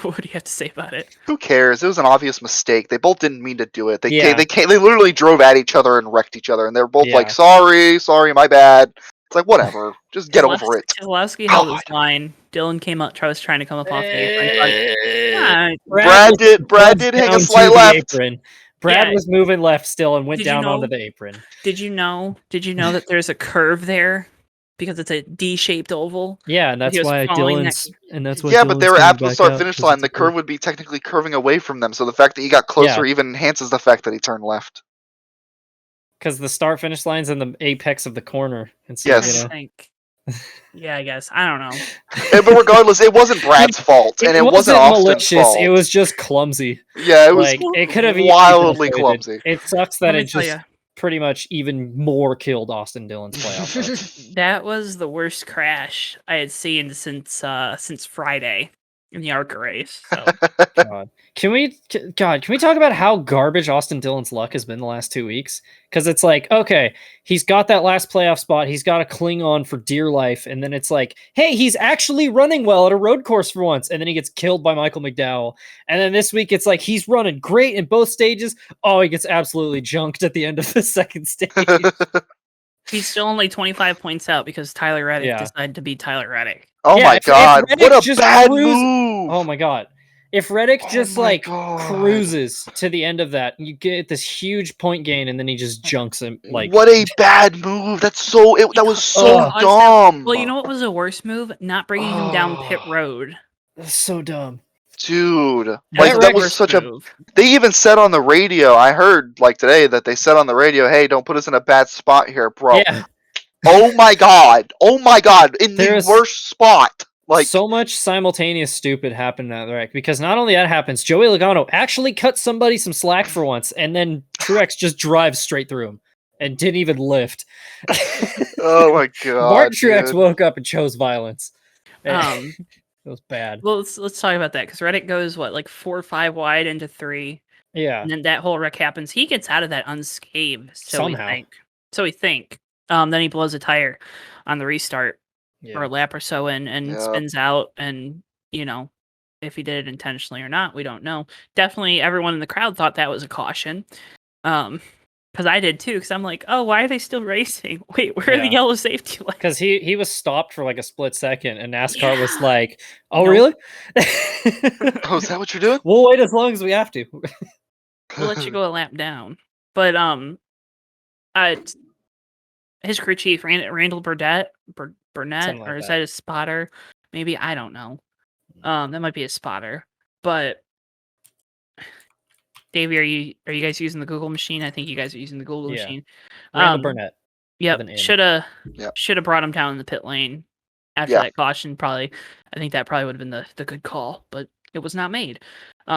[SPEAKER 3] What do you have to say about it?
[SPEAKER 1] Who cares? It was an obvious mistake. They both didn't mean to do it. They literally drove at each other and wrecked each other, and they were both like, "Sorry, my bad." It's like, whatever. Just get over it.
[SPEAKER 3] Keselowski held his line. Dylan was trying to come up off the apron.
[SPEAKER 1] Brad did hang a slight left.
[SPEAKER 2] Apron. Brad was moving left still and went down onto the apron.
[SPEAKER 3] Did you know that there's a curve there? Because it's a D-shaped oval.
[SPEAKER 2] Yeah, and that's why Dylan's...
[SPEAKER 1] but they were at the start-finish line. The curve would be technically curving away from them, so the fact that he got closer even enhances the fact that he turned left.
[SPEAKER 2] Because the start-finish line's in the apex of the corner. And so,
[SPEAKER 1] yes.
[SPEAKER 3] Yeah, I guess. I don't know.
[SPEAKER 1] But regardless, it wasn't Brad's fault, and it wasn't Austin's fault.
[SPEAKER 2] It was just clumsy.
[SPEAKER 1] Yeah, it was
[SPEAKER 2] it could have
[SPEAKER 1] wildly clumsy.
[SPEAKER 2] It sucks that it just pretty much even more killed Austin Dillon's playoff.
[SPEAKER 3] That was the worst crash I had seen since Friday in the ARCA race. So.
[SPEAKER 2] God. Can we talk about how garbage Austin Dillon's luck has been the last 2 weeks? Because it's like, okay, he's got that last playoff spot. He's got to cling on for dear life. And then it's like, hey, he's actually running well at a road course for once. And then he gets killed by Michael McDowell. And then this week, it's like, he's running great in both stages. Oh, he gets absolutely junked at the end of the second stage.
[SPEAKER 3] He's still only 25 points out because Tyler Reddick decided to beat Tyler Reddick.
[SPEAKER 1] Oh my God, what a bad move!
[SPEAKER 2] Oh my God. If Reddick just cruises to the end of that, you get this huge point gain, and then he just junks him.
[SPEAKER 1] What a bad move! That was so dumb.
[SPEAKER 3] Well, you know what was a worse move? Not bringing him down pit road.
[SPEAKER 2] That's so dumb,
[SPEAKER 1] dude. That was such a. They even said on the radio. I heard today that they said on the radio, "Hey, don't put us in a bad spot here, bro."
[SPEAKER 2] Yeah.
[SPEAKER 1] Oh my God! In the worst spot.
[SPEAKER 2] So much simultaneous stupid happened in that wreck, because not only that happens, Joey Logano actually cut somebody some slack for once, and then Truex just drives straight through him and didn't even lift.
[SPEAKER 1] Oh my God!
[SPEAKER 2] Martin Truex woke up and chose violence. It was bad.
[SPEAKER 3] Well, let's talk about that, because Reddick goes 4 or 5 wide into 3.
[SPEAKER 2] Yeah,
[SPEAKER 3] and then that whole wreck happens. He gets out of that unscathed.
[SPEAKER 2] Somehow.
[SPEAKER 3] We think. Then he blows a tire on the restart.
[SPEAKER 2] Yeah.
[SPEAKER 3] Or a lap or so in, and spins out, and if he did it intentionally or not, we don't know. Definitely everyone in the crowd thought that was a caution, because I did too, because I'm like, oh, why are they still racing? Wait, where are the yellow safety lights?
[SPEAKER 2] Because he was stopped for a split second, and NASCAR was like, oh, really?
[SPEAKER 1] Oh, is that what you're doing?
[SPEAKER 2] We'll wait as long as we have to.
[SPEAKER 3] We'll let you go a lap down. But his crew chief, Randall Burnett, or is that his spotter? Maybe, I don't know. That might be a spotter. But Davey, are you guys using the Google machine? I think you guys are using the Google machine.
[SPEAKER 2] Randall Burnett.
[SPEAKER 3] Yep. Should have brought him down in the pit lane after that caution. Probably, I think that probably would have been the good call, but it was not made.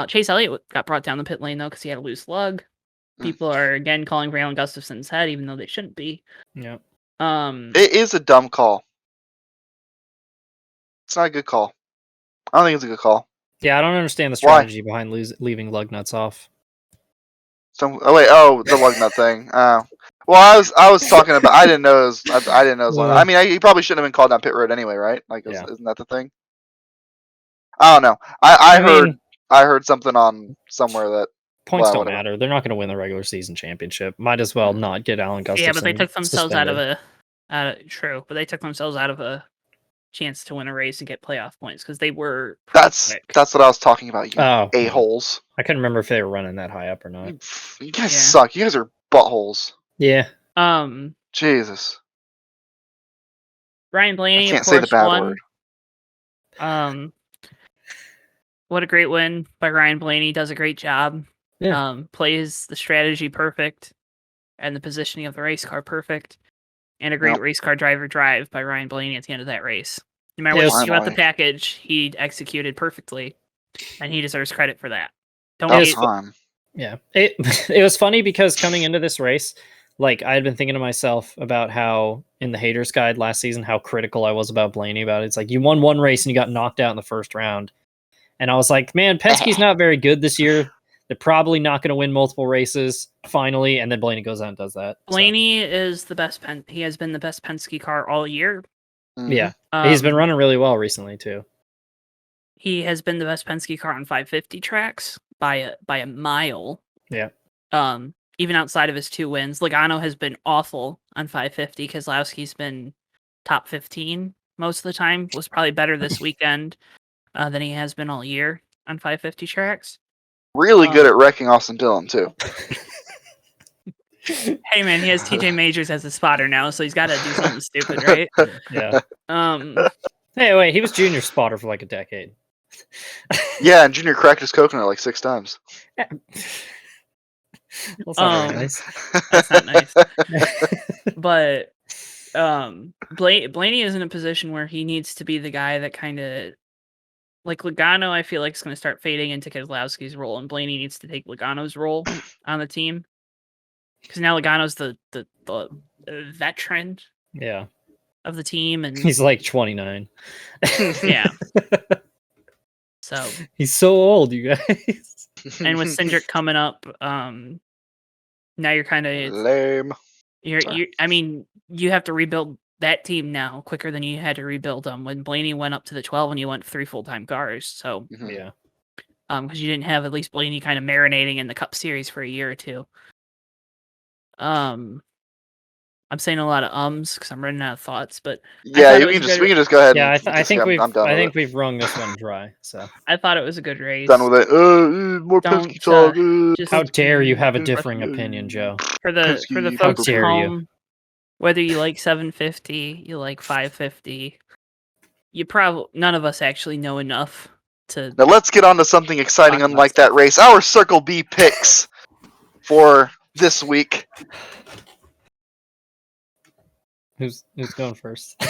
[SPEAKER 3] Chase Elliott got brought down the pit lane though, because he had a loose lug. People are again calling for Alan Gustafson's head, even though they shouldn't be.
[SPEAKER 2] Yeah.
[SPEAKER 1] It is a dumb call. It's not a good call. I don't think it's a good call.
[SPEAKER 2] Yeah, I don't understand the strategy behind leaving lug nuts off.
[SPEAKER 1] The lug nut thing. Well, I was talking about. I didn't know it was. I didn't know it was. I mean, he probably shouldn't have been called down pit road anyway, right? Isn't that the thing? I don't know. I heard something on somewhere that
[SPEAKER 2] points don't matter. They're not going to win the regular season championship. Might as well not get Alan Gustafson.
[SPEAKER 3] Yeah, but they took themselves out of they took themselves out of a chance to win a race and get playoff points, because they were.
[SPEAKER 1] That's what I was talking about. You a-holes.
[SPEAKER 2] I couldn't remember if they were running that high up or not.
[SPEAKER 1] You guys suck. You guys are buttholes.
[SPEAKER 2] Yeah.
[SPEAKER 1] Jesus.
[SPEAKER 3] Ryan Blaney.
[SPEAKER 1] I can't say the bad word.
[SPEAKER 3] What a great win by Ryan Blaney. Does a great job.
[SPEAKER 2] Yeah.
[SPEAKER 3] Plays the strategy perfect, and the positioning of the race car perfect, and a great race car driver drive by Ryan Blaney at the end of that race. No matter what you think about the package, he executed perfectly, and he deserves credit for that.
[SPEAKER 2] Yeah. It was funny because coming into this race, I had been thinking to myself about how in the Haters Guide last season, how critical I was about Blaney about it. It's like, you won one race and you got knocked out in the first round. And I was like, man, Penske's not very good this year. They're probably not going to win multiple races finally, and then Blaney goes out and does that.
[SPEAKER 3] Blaney is the best He has been the best Penske car all year.
[SPEAKER 1] Mm-hmm.
[SPEAKER 2] Yeah, he's been running really well recently too.
[SPEAKER 3] He has been the best Penske car on 550 tracks by a mile.
[SPEAKER 2] Yeah.
[SPEAKER 3] Even outside of his 2 wins, Logano has been awful on 550. Keselowski's been top 15 most of the time. Was probably better this weekend than he has been all year on 550 tracks.
[SPEAKER 1] Really good at wrecking Austin Dillon too.
[SPEAKER 3] Hey man, he has TJ Majors as a spotter now, so he's got to do something stupid, right?
[SPEAKER 2] Yeah. Hey, wait, he was junior spotter for like a decade.
[SPEAKER 1] Yeah, and Junior cracked his coconut like 6 times.
[SPEAKER 2] That's not very nice.
[SPEAKER 3] That's not nice. But Blaney is in a position where he needs to be the guy that kind of like Logano. I feel like is going to start fading into Keselowski's role, and Blaney needs to take Logano's role on the team because now Logano's the veteran.
[SPEAKER 2] Yeah.
[SPEAKER 3] Of the team, and
[SPEAKER 2] he's like 29.
[SPEAKER 3] Yeah. So
[SPEAKER 2] he's so old, you guys.
[SPEAKER 3] And with Cindric coming up, now you're kind of
[SPEAKER 1] lame.
[SPEAKER 3] I mean, you have to rebuild that team now quicker than you had to rebuild them when Blaney went up to the 12 and you went 3 full-time cars. So
[SPEAKER 2] yeah,
[SPEAKER 3] because you didn't have at least Blaney kind of marinating in the Cup Series for a year or two. I'm saying a lot of because I'm running out of thoughts, but
[SPEAKER 1] yeah, we can just go ahead.
[SPEAKER 2] Yeah,
[SPEAKER 1] and
[SPEAKER 2] I think
[SPEAKER 1] we've
[SPEAKER 2] we've wrung this one dry. So
[SPEAKER 3] I thought it was a good race.
[SPEAKER 1] Done with it. More Penske talk.
[SPEAKER 2] How dare you have a differing opinion, Joe?
[SPEAKER 3] For the folks at home, whether you like 750, you like 550, you probably none of us actually know enough to.
[SPEAKER 1] Now let's get on to something exciting. Unlike that race, our Circle B picks for this week.
[SPEAKER 2] Who's going first?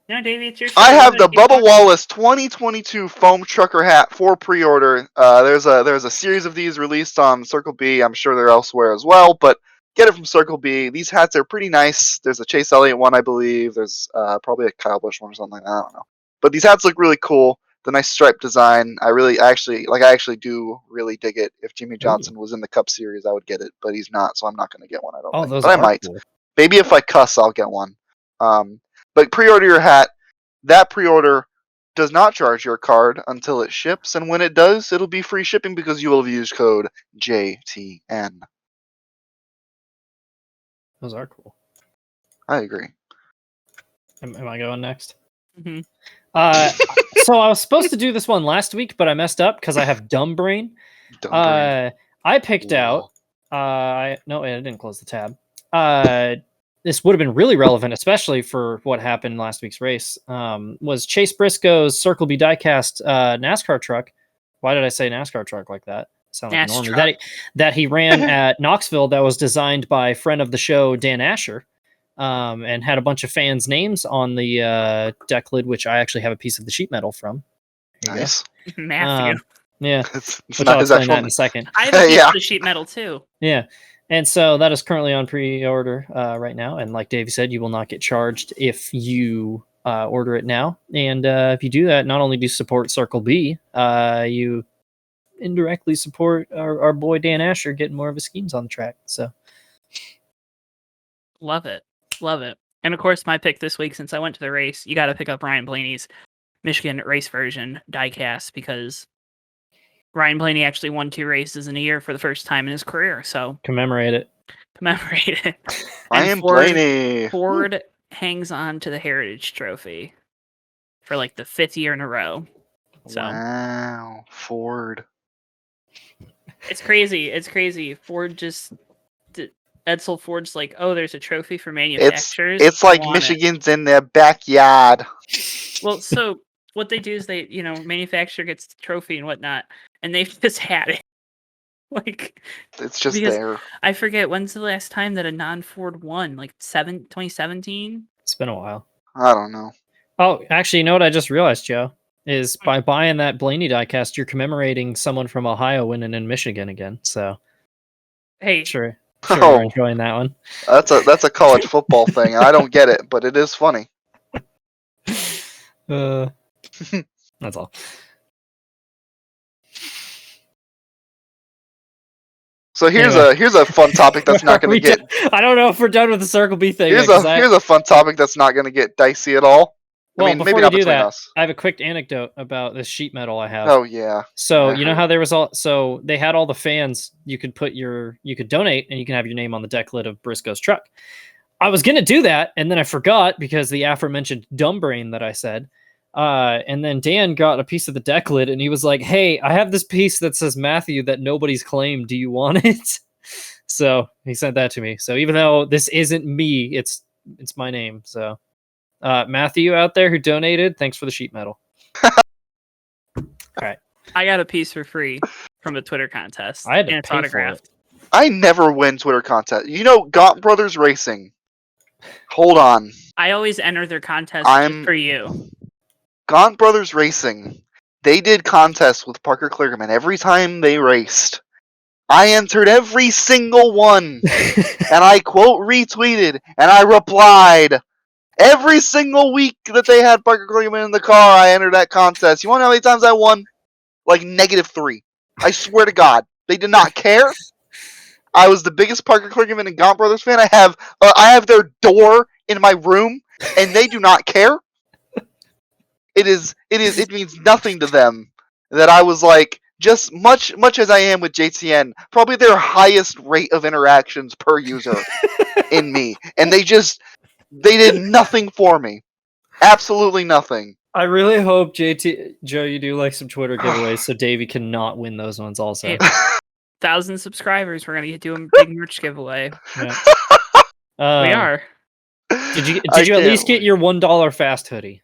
[SPEAKER 3] No, Davey, it's your turn.
[SPEAKER 1] I have the Bubba Wallace 2022 foam trucker hat for pre-order. There's a series of these released on Circle B. I'm sure they're elsewhere as well, but get it from Circle B. These hats are pretty nice. There's a Chase Elliott one, I believe. There's probably a Kyle Busch one or something like that. I don't know. But these hats look really cool. The nice stripe design. I actually do really dig it. If Jimmy Johnson was in the Cup Series, I would get it, but he's not, so I'm not going to get one. I don't think. But I might. Cool. Maybe if I cuss, I'll get one. But pre-order your hat. That pre-order does not charge your card until it ships, and when it does, it'll be free shipping because you will have used code JTN.
[SPEAKER 2] Those are cool.
[SPEAKER 1] I agree.
[SPEAKER 2] Am I going next?
[SPEAKER 3] Mm-hmm.
[SPEAKER 2] So I was supposed to do this one last week, but I messed up because I have dumb brain. I picked out. No, I didn't close the tab. This would have been really relevant, especially for what happened last week's race. Was Chase Briscoe's Circle B diecast NASCAR truck? Why did I say NASCAR truck like that? Sound like normal. That he ran at Knoxville. That was designed by friend of the show Dan Asher. And had a bunch of fans' names on the deck lid, which I actually have a piece of the sheet metal from.
[SPEAKER 1] Nice.
[SPEAKER 3] Matthew.
[SPEAKER 2] Yeah.
[SPEAKER 1] It's
[SPEAKER 2] which I'll explain that in a second.
[SPEAKER 3] I have a piece of the sheet metal too.
[SPEAKER 2] Yeah. And so that is currently on pre-order right now. And like Davey said, you will not get charged if you order it now. And if you do that, not only do you support Circle B, you indirectly support our boy Dan Asher getting more of his schemes on the track. So
[SPEAKER 3] love it. And of course, my pick this week, since I went to the race, you got to pick up Ryan Blaney's Michigan race version diecast because Ryan Blaney actually won 2 races in a year for the first time in his career. So
[SPEAKER 2] commemorate it.
[SPEAKER 1] Ryan Blaney.
[SPEAKER 3] Ford hangs on to the Heritage Trophy for like the 5th year in a row. So
[SPEAKER 1] wow, Ford.
[SPEAKER 3] It's crazy. Ford just. Edsel Ford's like, oh, there's a trophy for manufacturers.
[SPEAKER 1] It's like Michigan's in their backyard.
[SPEAKER 3] Well, so what they do is they, manufacturer gets the trophy and whatnot, and they've just had it. Like,
[SPEAKER 1] it's just there.
[SPEAKER 3] I forget, when's the last time that a non-Ford won? Like 2017?
[SPEAKER 2] It's been a while.
[SPEAKER 1] I don't know.
[SPEAKER 2] Oh, actually, you know what I just realized, Joe? Is by buying that Blaney diecast, you're commemorating someone from Ohio winning in Michigan again. So,
[SPEAKER 3] hey,
[SPEAKER 2] sure you're enjoying that one.
[SPEAKER 1] That's a college football thing. I don't get it, but it is funny.
[SPEAKER 2] That's all.
[SPEAKER 1] So here's a fun topic that's not going to get.
[SPEAKER 2] I don't know if we're done with the Circle B thing.
[SPEAKER 1] Here's a fun topic that's not going to get dicey at all.
[SPEAKER 2] Well,
[SPEAKER 1] I mean,
[SPEAKER 2] before
[SPEAKER 1] maybe
[SPEAKER 2] you
[SPEAKER 1] not
[SPEAKER 2] do
[SPEAKER 1] between
[SPEAKER 2] that,
[SPEAKER 1] us.
[SPEAKER 2] I have a quick anecdote about this sheet metal I have.
[SPEAKER 1] Oh yeah.
[SPEAKER 2] So you know how there was so they had all the fans. You could donate and you can have your name on the deck lid of Briscoe's truck. I was gonna do that and then I forgot because the aforementioned dumb brain that I said. And then Dan got a piece of the deck lid and he was like, "Hey, I have this piece that says Matthew that nobody's claimed. Do you want it?" So he sent that to me. So even though this isn't me, it's my name. So Matthew out there who donated, thanks for the sheet metal. All right.
[SPEAKER 3] I got a piece for free from a Twitter contest.
[SPEAKER 2] I had to
[SPEAKER 3] and it's
[SPEAKER 2] pay
[SPEAKER 3] autographed.
[SPEAKER 2] for it.
[SPEAKER 1] I never win Twitter contest. You know, Gaunt Brothers Racing. Hold on.
[SPEAKER 3] I always enter their contest just for you.
[SPEAKER 1] Gaunt Brothers Racing. They did contests with Parker Kligerman every time they raced. I entered every single one. And I quote retweeted and I replied. Every single week that they had Parker Kligerman in the car, I entered that contest. You want to know how many times I won? Like -3. I swear to God. They did not care. I was the biggest Parker Kligerman and Gaunt Brothers fan. I have their door in my room, and they do not care. It means nothing to them that I was like just much as I am with JTN, probably their highest rate of interactions per user in me, and they did nothing for me, absolutely nothing.
[SPEAKER 2] I really hope Joe, you do like some Twitter giveaways so Davey cannot win those ones also.
[SPEAKER 3] Hey, 1,000 subscribers, we're gonna do a big merch giveaway.
[SPEAKER 2] Yeah.
[SPEAKER 3] We are.
[SPEAKER 2] Did you at least get your $1 fast hoodie?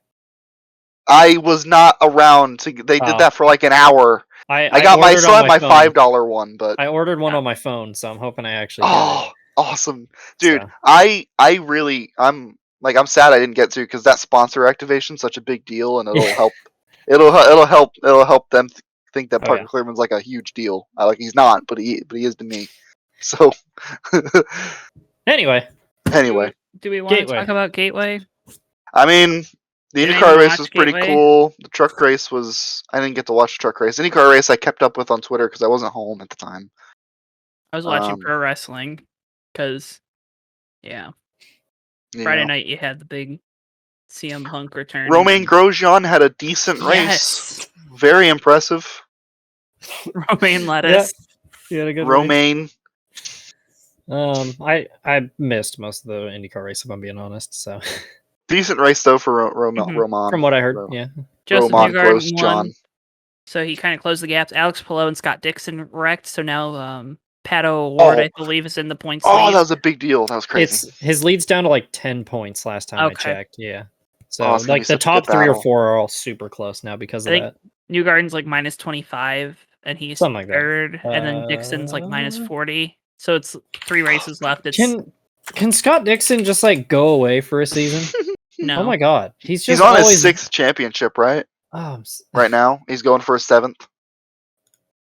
[SPEAKER 1] I was not around. They did that for like an hour. I got my $5 one, but
[SPEAKER 2] I ordered one on my phone, so I'm hoping I actually get it.
[SPEAKER 1] Awesome, dude! So. I'm sad I didn't get to because that sponsor activation is such a big deal, and it'll help. It'll help them think that Parker Kligerman's like a huge deal. Like he's not, but he is to me. So
[SPEAKER 2] anyway,
[SPEAKER 3] do we want to talk about Gateway?
[SPEAKER 1] I mean, the Indycar race was pretty cool. The truck race was. I didn't get to watch the truck race. Indycar race I kept up with on Twitter because I wasn't home at the time.
[SPEAKER 3] I was watching pro wrestling because, Friday night you had the big CM Punk return.
[SPEAKER 1] Romain Grosjean had a decent race. Very impressive.
[SPEAKER 3] Romain Lettuce.
[SPEAKER 2] Yeah, had a good
[SPEAKER 1] Romain.
[SPEAKER 2] I missed most of the IndyCar race, if I'm being honest. So
[SPEAKER 1] decent race though for Romain.
[SPEAKER 2] From what I heard,
[SPEAKER 3] Justin Newgarden won. So he kind of closed the gaps. Alex Palou and Scott Dixon wrecked. So now Pato Ward, I believe, is in the points lead.
[SPEAKER 1] That was a big deal. That was crazy.
[SPEAKER 2] His lead's down to like 10 points last time I checked. Yeah. So like the top 3 or 4 are all super close now because of that.
[SPEAKER 3] Newgarden's like -25 and he's
[SPEAKER 2] something
[SPEAKER 3] third,
[SPEAKER 2] like that.
[SPEAKER 3] And then Dixon's like -40. So it's 3 races left.
[SPEAKER 2] Can Scott Dixon just like go away for a season?
[SPEAKER 3] No.
[SPEAKER 2] Oh my God, he's
[SPEAKER 1] on his 6th championship, right? Right now he's going for his 7th.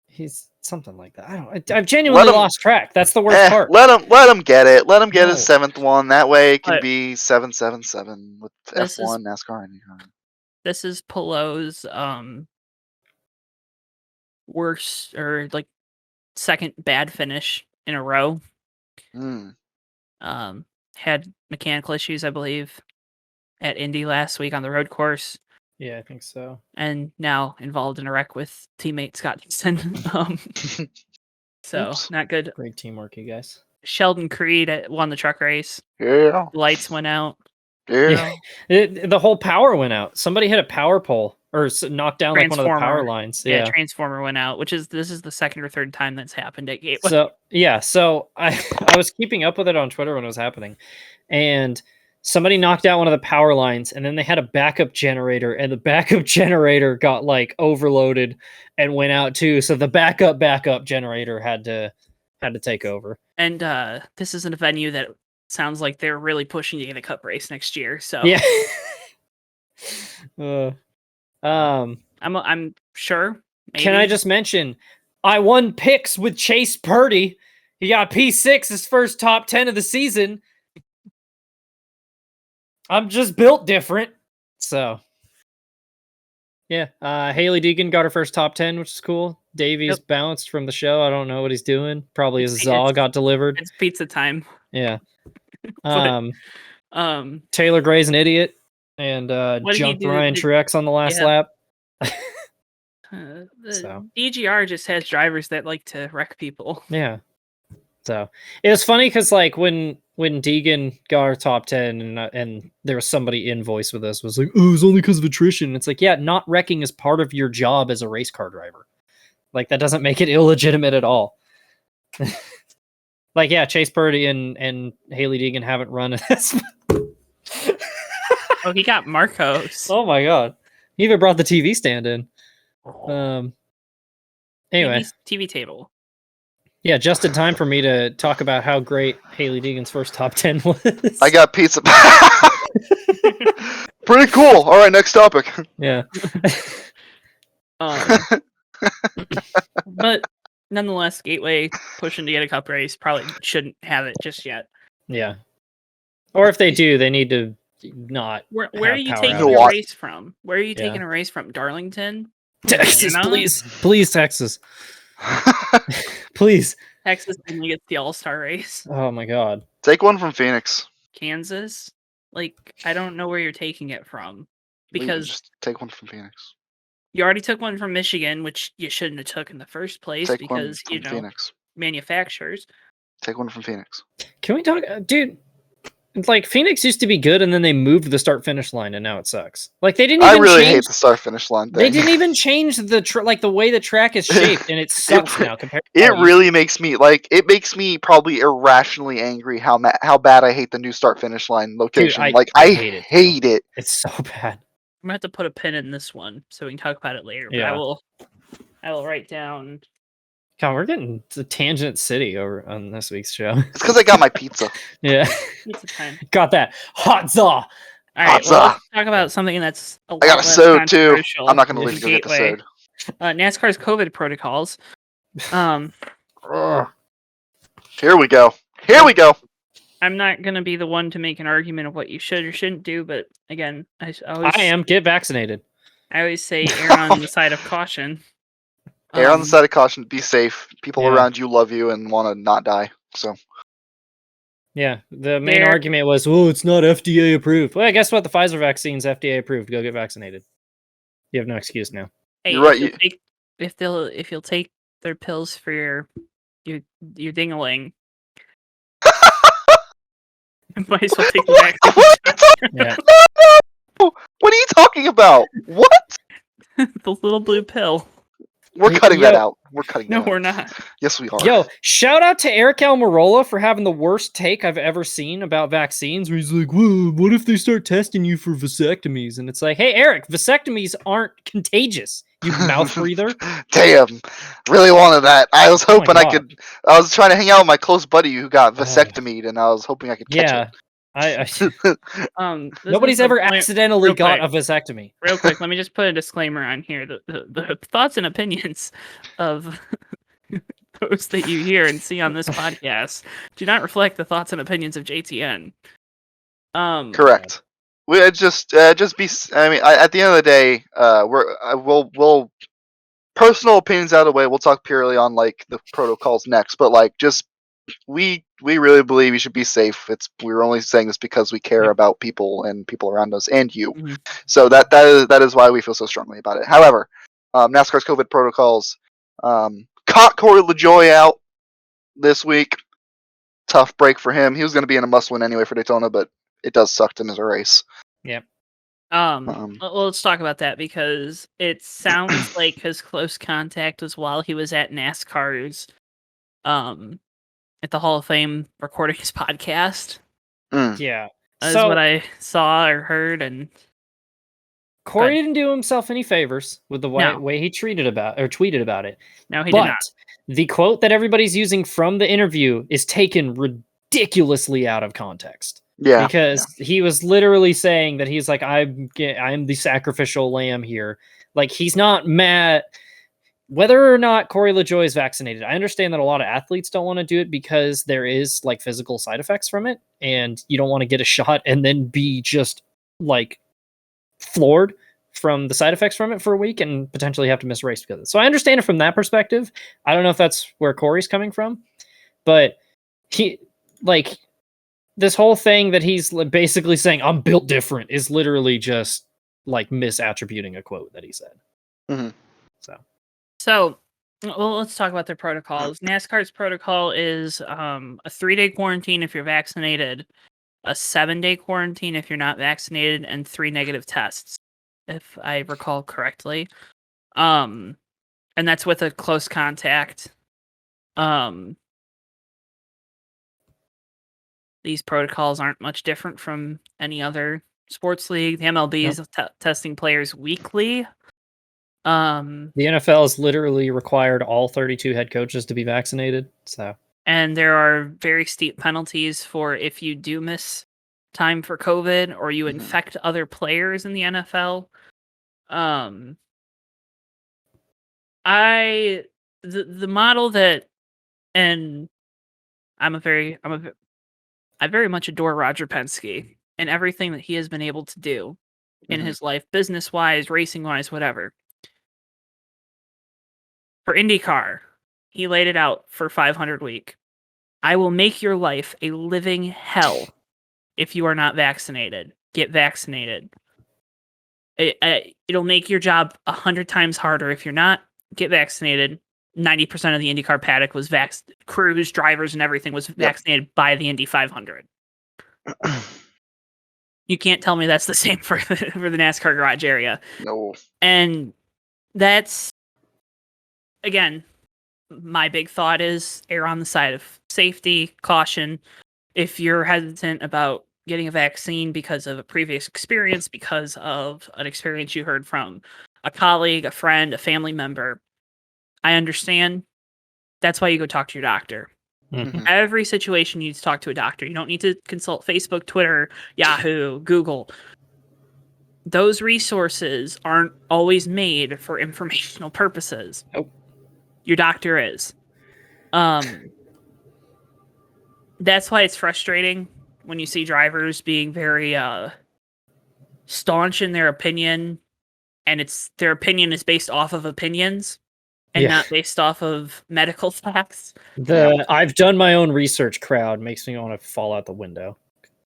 [SPEAKER 2] He's something like that. I've genuinely lost track. That's the worst part.
[SPEAKER 1] Let him get it. Let him get his 7th one. That way it can be 777 with F1, NASCAR, and
[SPEAKER 3] this is Palou's worst or like 2nd bad finish in a row. Had mechanical issues, I believe, at Indy last week on the road course.
[SPEAKER 2] Yeah, I think so.
[SPEAKER 3] And now involved in a wreck with teammate Scott Dixon. So not good.
[SPEAKER 2] Great teamwork, you guys.
[SPEAKER 3] Sheldon Creed won the truck race.
[SPEAKER 1] Yeah.
[SPEAKER 3] Lights went out.
[SPEAKER 1] Yeah.
[SPEAKER 2] The whole power went out. Somebody hit a power pole or knocked down like one of the power lines.
[SPEAKER 3] Yeah, transformer went out, this is the 2nd or 3rd time that's happened at Gateway.
[SPEAKER 2] So I was keeping up with it on Twitter when it was happening, and somebody knocked out one of the power lines, and then they had a backup generator, and the backup generator got like overloaded and went out too. So the backup generator had to take over.
[SPEAKER 3] And this isn't a venue that sounds like they're really pushing to get a cup race next year. So
[SPEAKER 2] yeah.
[SPEAKER 3] I'm sure. Maybe.
[SPEAKER 2] Can I just mention, I won picks with Chase Purdy. He got P6, his first top 10 of the season. I'm just built different. So, yeah. Haley Deegan got her first top 10, which is cool. Davey's bounced from the show. I don't know what he's doing. Probably his Zaw got delivered.
[SPEAKER 3] It's pizza time.
[SPEAKER 2] Yeah.
[SPEAKER 3] But,
[SPEAKER 2] Taylor Gray's an idiot and jumped Ryan Truex on the last lap.
[SPEAKER 3] The DGR just has drivers that like to wreck people.
[SPEAKER 2] Yeah. So it was funny because like when Deegan got our top 10 and there was somebody in voice with us was like, oh, it's only because of attrition. It's like, yeah, not wrecking is part of your job as a race car driver. Like that doesn't make it illegitimate at all. Like, yeah, Chase Purdy and Haley Deegan haven't run this.
[SPEAKER 3] Oh, he got Marcos.
[SPEAKER 2] Oh my god. He even brought the TV stand in. Anyway.
[SPEAKER 3] TV table.
[SPEAKER 2] Yeah, just in time for me to talk about how great Haley Deegan's first top 10 was.
[SPEAKER 1] I got pizza. Pretty cool. All right, next topic.
[SPEAKER 2] Yeah.
[SPEAKER 3] But nonetheless, Gateway pushing to get a cup race probably shouldn't have it just yet.
[SPEAKER 2] Yeah. Or if they do, they need to not.
[SPEAKER 3] Where are you taking a race from? Where are you taking a race from? Darlington?
[SPEAKER 2] Texas, please. Please, Texas. Please.
[SPEAKER 3] Texas only gets the All-Star race.
[SPEAKER 2] Oh my god.
[SPEAKER 1] Take one from Phoenix.
[SPEAKER 3] Kansas? Like, I don't know where you're taking it from. Because
[SPEAKER 1] just take one from Phoenix.
[SPEAKER 3] You already took one from Michigan, which you shouldn't have took in the first place because,
[SPEAKER 1] Phoenix.
[SPEAKER 3] Manufacturers.
[SPEAKER 1] Take one from Phoenix.
[SPEAKER 2] Can we talk, dude? Like Phoenix used to be good, and then they moved the start-finish line, and now it sucks. Like they didn't. Even
[SPEAKER 1] I really hate the start-finish line thing.
[SPEAKER 2] They didn't even change the way the track is shaped, and it sucks now. Compared.
[SPEAKER 1] It really makes me probably irrationally angry how bad I hate the new start-finish line location. Dude, I hate it.
[SPEAKER 2] It's so bad.
[SPEAKER 3] I'm gonna have to put a pin in this one so we can talk about it later. But
[SPEAKER 2] Yeah.
[SPEAKER 3] I will write down.
[SPEAKER 2] God, we're getting to Tangent City over on this week's show.
[SPEAKER 1] It's because I got my pizza.
[SPEAKER 2] Yeah.
[SPEAKER 3] Pizza time.
[SPEAKER 2] Got that. Hot Zaw.
[SPEAKER 3] All right, well, let's talk about something that's a lot
[SPEAKER 1] I got a sode too.
[SPEAKER 3] controversial
[SPEAKER 1] I'm not going to leave
[SPEAKER 3] with
[SPEAKER 1] you to get the
[SPEAKER 3] Gateway.
[SPEAKER 1] sode.
[SPEAKER 3] NASCAR's COVID protocols.
[SPEAKER 1] Here we go. Here we go.
[SPEAKER 3] I'm not going to be the one to make an argument of what you should or shouldn't do, but again, I
[SPEAKER 2] am. Get vaccinated.
[SPEAKER 3] I always say err on the side of caution.
[SPEAKER 1] Err on the side of caution. Be safe. People around you love you and want to not die. So.
[SPEAKER 2] Yeah, the main argument was, "Oh, it's not FDA approved." Well, guess what? The Pfizer vaccine's FDA approved. Go get vaccinated. You have no excuse now.
[SPEAKER 3] Hey,
[SPEAKER 1] you're right.
[SPEAKER 3] If you'll take their pills for your ding-a-ling, might as well take the vaccine.
[SPEAKER 2] Yeah.
[SPEAKER 1] No! What are you talking about? What?
[SPEAKER 3] The little blue pill.
[SPEAKER 1] We're cutting that out. We're cutting that out.
[SPEAKER 3] No, we're not.
[SPEAKER 1] Yes, we are.
[SPEAKER 2] Yo, shout out to Eric Almirola for having the worst take I've ever seen about vaccines, where he's like, well, what if they start testing you for vasectomies? And it's like, hey, Eric, vasectomies aren't contagious, you mouth breather.
[SPEAKER 1] Damn. Really wanted that. I was hoping I was trying to hang out with my close buddy who got vasectomied, and I was hoping I could catch it.
[SPEAKER 2] Nobody's ever accidentally got a vasectomy.
[SPEAKER 3] Real quick, let me just put a disclaimer on here. The thoughts and opinions of those that you hear and see on this podcast do not reflect the thoughts and opinions of JTN.
[SPEAKER 1] Correct. We just be. I mean, at the end of the day, we'll personal opinions out of the way. We'll talk purely on like the protocols next, but like just. We really believe you should be safe. We're only saying this because we care about people and people around us and you. Mm-hmm. So that is why we feel so strongly about it. However, NASCAR's COVID protocols caught Corey LaJoie out this week. Tough break for him. He was going to be in a must-win anyway for Daytona, but it does suck to miss a race.
[SPEAKER 2] Yep.
[SPEAKER 3] Well, let's talk about that because it sounds like his close contact was while he was at NASCAR's at the Hall of Fame recording his podcast.
[SPEAKER 2] Yeah.
[SPEAKER 3] That's what I saw or heard. And
[SPEAKER 2] Corey didn't do himself any favors with the way he tweeted about it.
[SPEAKER 3] No, he did not.
[SPEAKER 2] The quote that everybody's using from the interview is taken ridiculously out of context.
[SPEAKER 1] Yeah.
[SPEAKER 2] Because he was literally saying that he's like, I'm the sacrificial lamb here. Like, he's not mad. Whether or not Corey LaJoie is vaccinated, I understand that a lot of athletes don't want to do it because there is like physical side effects from it, and you don't want to get a shot and then be just like floored from the side effects from it for a week and potentially have to miss a race because of it. So I understand it from that perspective. I don't know if that's where Corey's coming from, but he like this whole thing that he's basically saying I'm built different is literally just like misattributing a quote that he said.
[SPEAKER 1] Mm-hmm.
[SPEAKER 3] So, well, let's talk about their protocols. NASCAR's protocol is a 3-day quarantine if you're vaccinated, a 7-day quarantine if you're not vaccinated, and 3 negative tests, if I recall correctly. And that's with a close contact. These protocols aren't much different from any other sports league. The MLB is testing players weekly.
[SPEAKER 2] The NFL has literally required all 32 head coaches to be vaccinated. So,
[SPEAKER 3] and there are very steep penalties for if you do miss time for COVID or you infect other players in the NFL. The model that, and I very much adore Roger Penske and everything that he has been able to do in his life, business-wise, racing-wise, whatever. For Indycar, he laid it out for 500 week. I will make your life a living hell if you are not vaccinated. Get vaccinated. It'll make your job 100 times harder if you're not. Get vaccinated. 90% of the IndyCar paddock was crews, drivers, and everything was vaccinated by the Indy 500. You can't tell me that's the same for the NASCAR garage area.
[SPEAKER 1] No.
[SPEAKER 3] And that's, again, my big thought is err on the side of safety, caution. If you're hesitant about getting a vaccine because of a previous experience, because of an experience you heard from a colleague, a friend, a family member, I understand. That's why you go talk to your doctor. Every situation you need to talk to a doctor. You don't need to consult Facebook, Twitter, Yahoo, Google. Those resources aren't always made for informational purposes.
[SPEAKER 2] Nope.
[SPEAKER 3] Your doctor is. That's why it's frustrating when you see drivers being very staunch in their opinion, and their opinion is based off of opinions and not based off of medical facts.
[SPEAKER 2] I've done my own research crowd makes me want to fall out the window.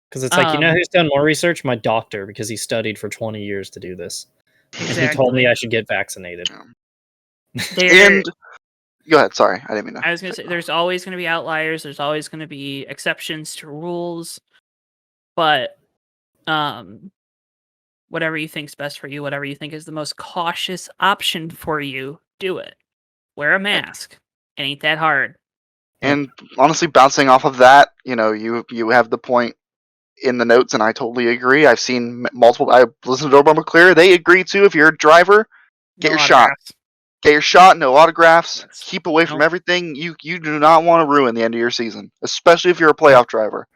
[SPEAKER 2] Because it's like, you know who's done more research? My doctor, because he studied for 20 years to do this. Exactly. And he told me I should get vaccinated.
[SPEAKER 1] And go ahead, sorry. I didn't mean to.
[SPEAKER 3] I was going to say, there's always going to be outliers. There's always going to be exceptions to rules. But whatever you think's best for you, whatever you think is the most cautious option for you, do it. Wear a mask. It ain't that hard.
[SPEAKER 1] And honestly, bouncing off of that, you have the point in the notes, and I totally agree. I've seen multiple. I listened to Obama Clear. They agree too. If you're a driver, get your shot. Get your shot. No autographs. Keep away from everything. You do not want to ruin the end of your season, especially if you're a playoff driver.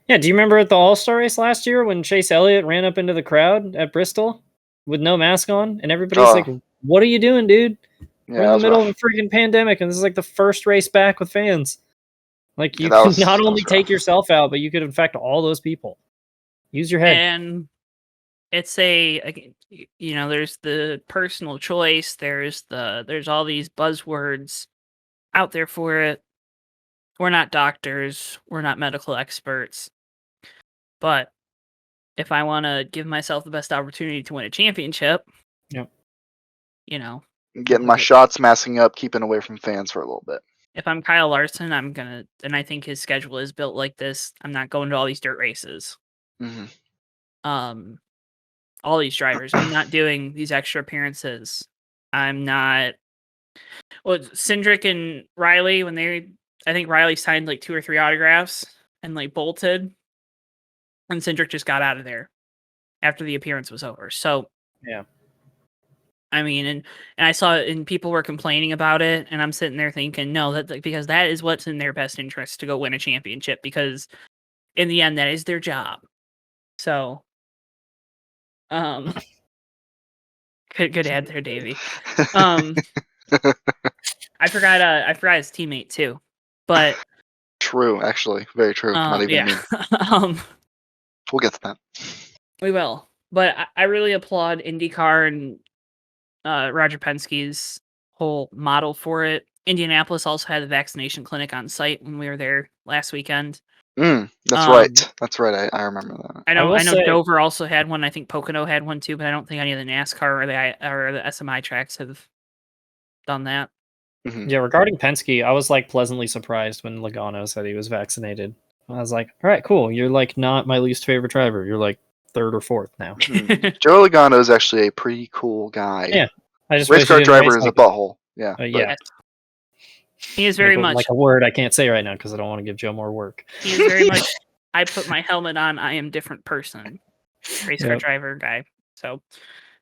[SPEAKER 2] Yeah. Do you remember at the All-Star race last year when Chase Elliott ran up into the crowd at Bristol with no mask on, and everybody's like, "What are you doing, dude? We're in the middle of a freaking pandemic, and this is like the first race back with fans." Like, you can not only take yourself out, but you could infect all those people. Use your head.
[SPEAKER 3] And it's there's the personal choice. There's all these buzzwords out there for it. We're not doctors. We're not medical experts. But if I want to give myself the best opportunity to win a championship,
[SPEAKER 1] getting my shots, masking up, keeping away from fans for a little bit.
[SPEAKER 3] If I'm Kyle Larson, and I think his schedule is built like this, I'm not going to all these dirt races. All these drivers, I'm not doing these extra appearances. I'm not. Well, Cindric and Riley, I think Riley signed like 2 or 3 autographs and like bolted, and Cindric just got out of there after the appearance was over. So
[SPEAKER 2] yeah.
[SPEAKER 3] I mean, and I saw it, and people were complaining about it, and I'm sitting there thinking, no, because that is what's in their best interest to go win a championship, because in the end, that is their job. So, good ad there, Davey. I forgot his teammate too, but
[SPEAKER 1] true, actually, very true. Not even me.
[SPEAKER 3] We'll
[SPEAKER 1] get to that.
[SPEAKER 3] We will. But I really applaud IndyCar and Roger Penske's whole model for it. Indianapolis also had a vaccination clinic on site when we were there last weekend.
[SPEAKER 1] That's right. That's right. I remember that.
[SPEAKER 3] I know Dover also had one. I think Pocono had one too, but I don't think any of the NASCAR or the SMI tracks have done that.
[SPEAKER 1] Mm-hmm.
[SPEAKER 2] Yeah, regarding Penske, I was like pleasantly surprised when Logano said he was vaccinated. I was like, all right, cool. You're like not my least favorite driver. You're like third or fourth now.
[SPEAKER 1] Joe Logano is actually a pretty cool guy.
[SPEAKER 2] Yeah. I just
[SPEAKER 1] race car driver is a butthole. Yeah.
[SPEAKER 2] Yeah.
[SPEAKER 3] He is very much
[SPEAKER 2] like a word I can't say right now because I don't want to give Joe more work.
[SPEAKER 3] He is very much I put my helmet on, I am different person. Race car driver guy. So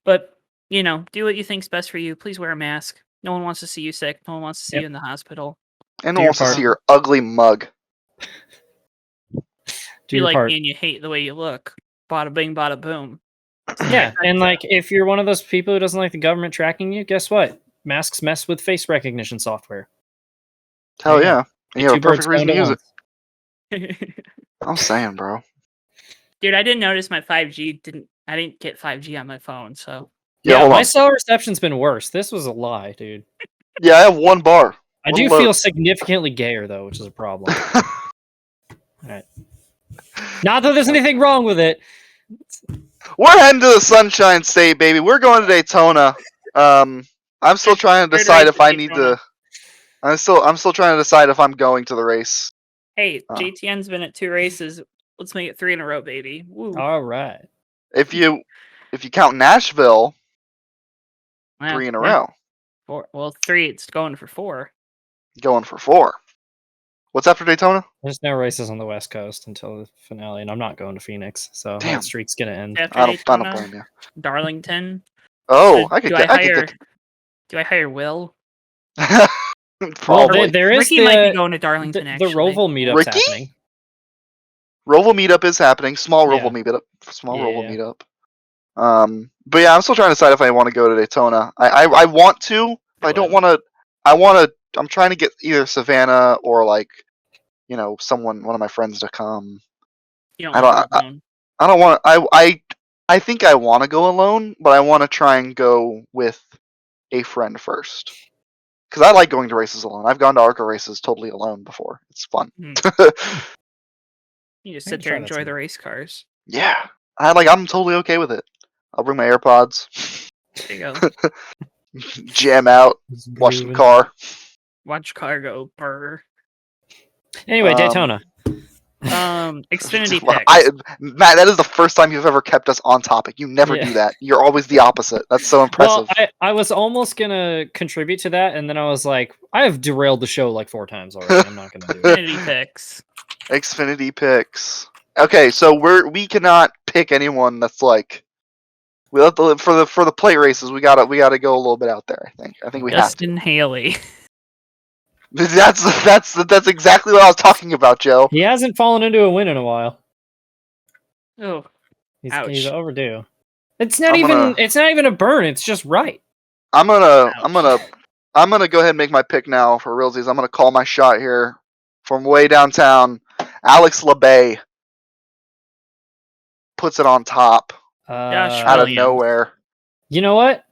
[SPEAKER 3] but do what you think's best for you. Please wear a mask. No one wants to see you sick. No one wants to see you in the hospital.
[SPEAKER 1] And no one wants to see your ugly mug.
[SPEAKER 3] Do you like me and you hate the way you look. Bada bing, bada boom.
[SPEAKER 2] Yeah, and like if you're one of those people who doesn't like the government tracking you, guess what? Masks mess with face recognition software.
[SPEAKER 1] Hell yeah. And you have a perfect reason to use it. I'm saying, bro.
[SPEAKER 3] Dude, I didn't notice my 5G I didn't get 5G on my phone, so
[SPEAKER 2] yeah, my cell reception's been worse. This was a lie, dude.
[SPEAKER 1] Yeah, I have 1 bar.
[SPEAKER 2] I do feel significantly gayer though, which is a problem. Alright. Not that there's anything wrong with it.
[SPEAKER 1] We're heading to the Sunshine State, baby. We're going to Daytona. I'm still trying to decide if I need to. I'm still trying to decide if I'm going to the race.
[SPEAKER 3] Hey, JTN's been at 2 races. Let's make it 3 in a row, baby. Woo.
[SPEAKER 2] All right.
[SPEAKER 1] If you count Nashville, 3 in a row.
[SPEAKER 3] 4. Well, 3. It's going for 4.
[SPEAKER 1] Going for 4. What's after Daytona?
[SPEAKER 2] There's no races on the West Coast until the finale, and I'm not going to Phoenix, so that streak's gonna end.
[SPEAKER 1] I don't blame you.
[SPEAKER 3] Darlington.
[SPEAKER 1] Oh,
[SPEAKER 3] do I hire Will?
[SPEAKER 1] Probably.
[SPEAKER 2] Well, there is
[SPEAKER 3] Ricky might be going to Darlington.
[SPEAKER 2] The Roval meetup's happening.
[SPEAKER 1] Roval meetup is happening. Small Roval meetup. Roval meetup. But yeah, I'm still trying to decide if I want to go to Daytona. I want to, but I don't want to. I'm trying to get either Savannah or one of my friends to come. I don't want. I think I want to go alone, but I want to try and go with a friend first. Because I like going to races alone. I've gone to ARCA races totally alone before. It's fun.
[SPEAKER 3] You just sit there and enjoy the race cars.
[SPEAKER 1] Yeah. I'm totally okay with it. I'll bring my AirPods.
[SPEAKER 3] There you go.
[SPEAKER 1] Jam out. Watch the car.
[SPEAKER 3] Watch car go burr.
[SPEAKER 2] Anyway, Daytona.
[SPEAKER 3] Xfinity picks.
[SPEAKER 1] Matt, that is the first time you've ever kept us on topic. You never do that. You're always the opposite. That's so impressive.
[SPEAKER 2] Well, I was almost gonna contribute to that, and then I was like, I have derailed the show like 4 times already. I'm not gonna do it.
[SPEAKER 3] Xfinity
[SPEAKER 1] picks. Okay, so we cannot pick anyone that's like we have to for the plate races. We gotta go a little bit out there. I think we have to.
[SPEAKER 3] Justin Haley.
[SPEAKER 1] That's exactly what I was talking about, Joe.
[SPEAKER 2] He hasn't fallen into a win in a while.
[SPEAKER 3] Oh,
[SPEAKER 2] he's overdue. It's not even a burn. It's just right.
[SPEAKER 1] I'm gonna go ahead and make my pick now for realsies. I'm gonna call my shot here from way downtown. Alex LeBay puts it on top out of nowhere.
[SPEAKER 2] You know what?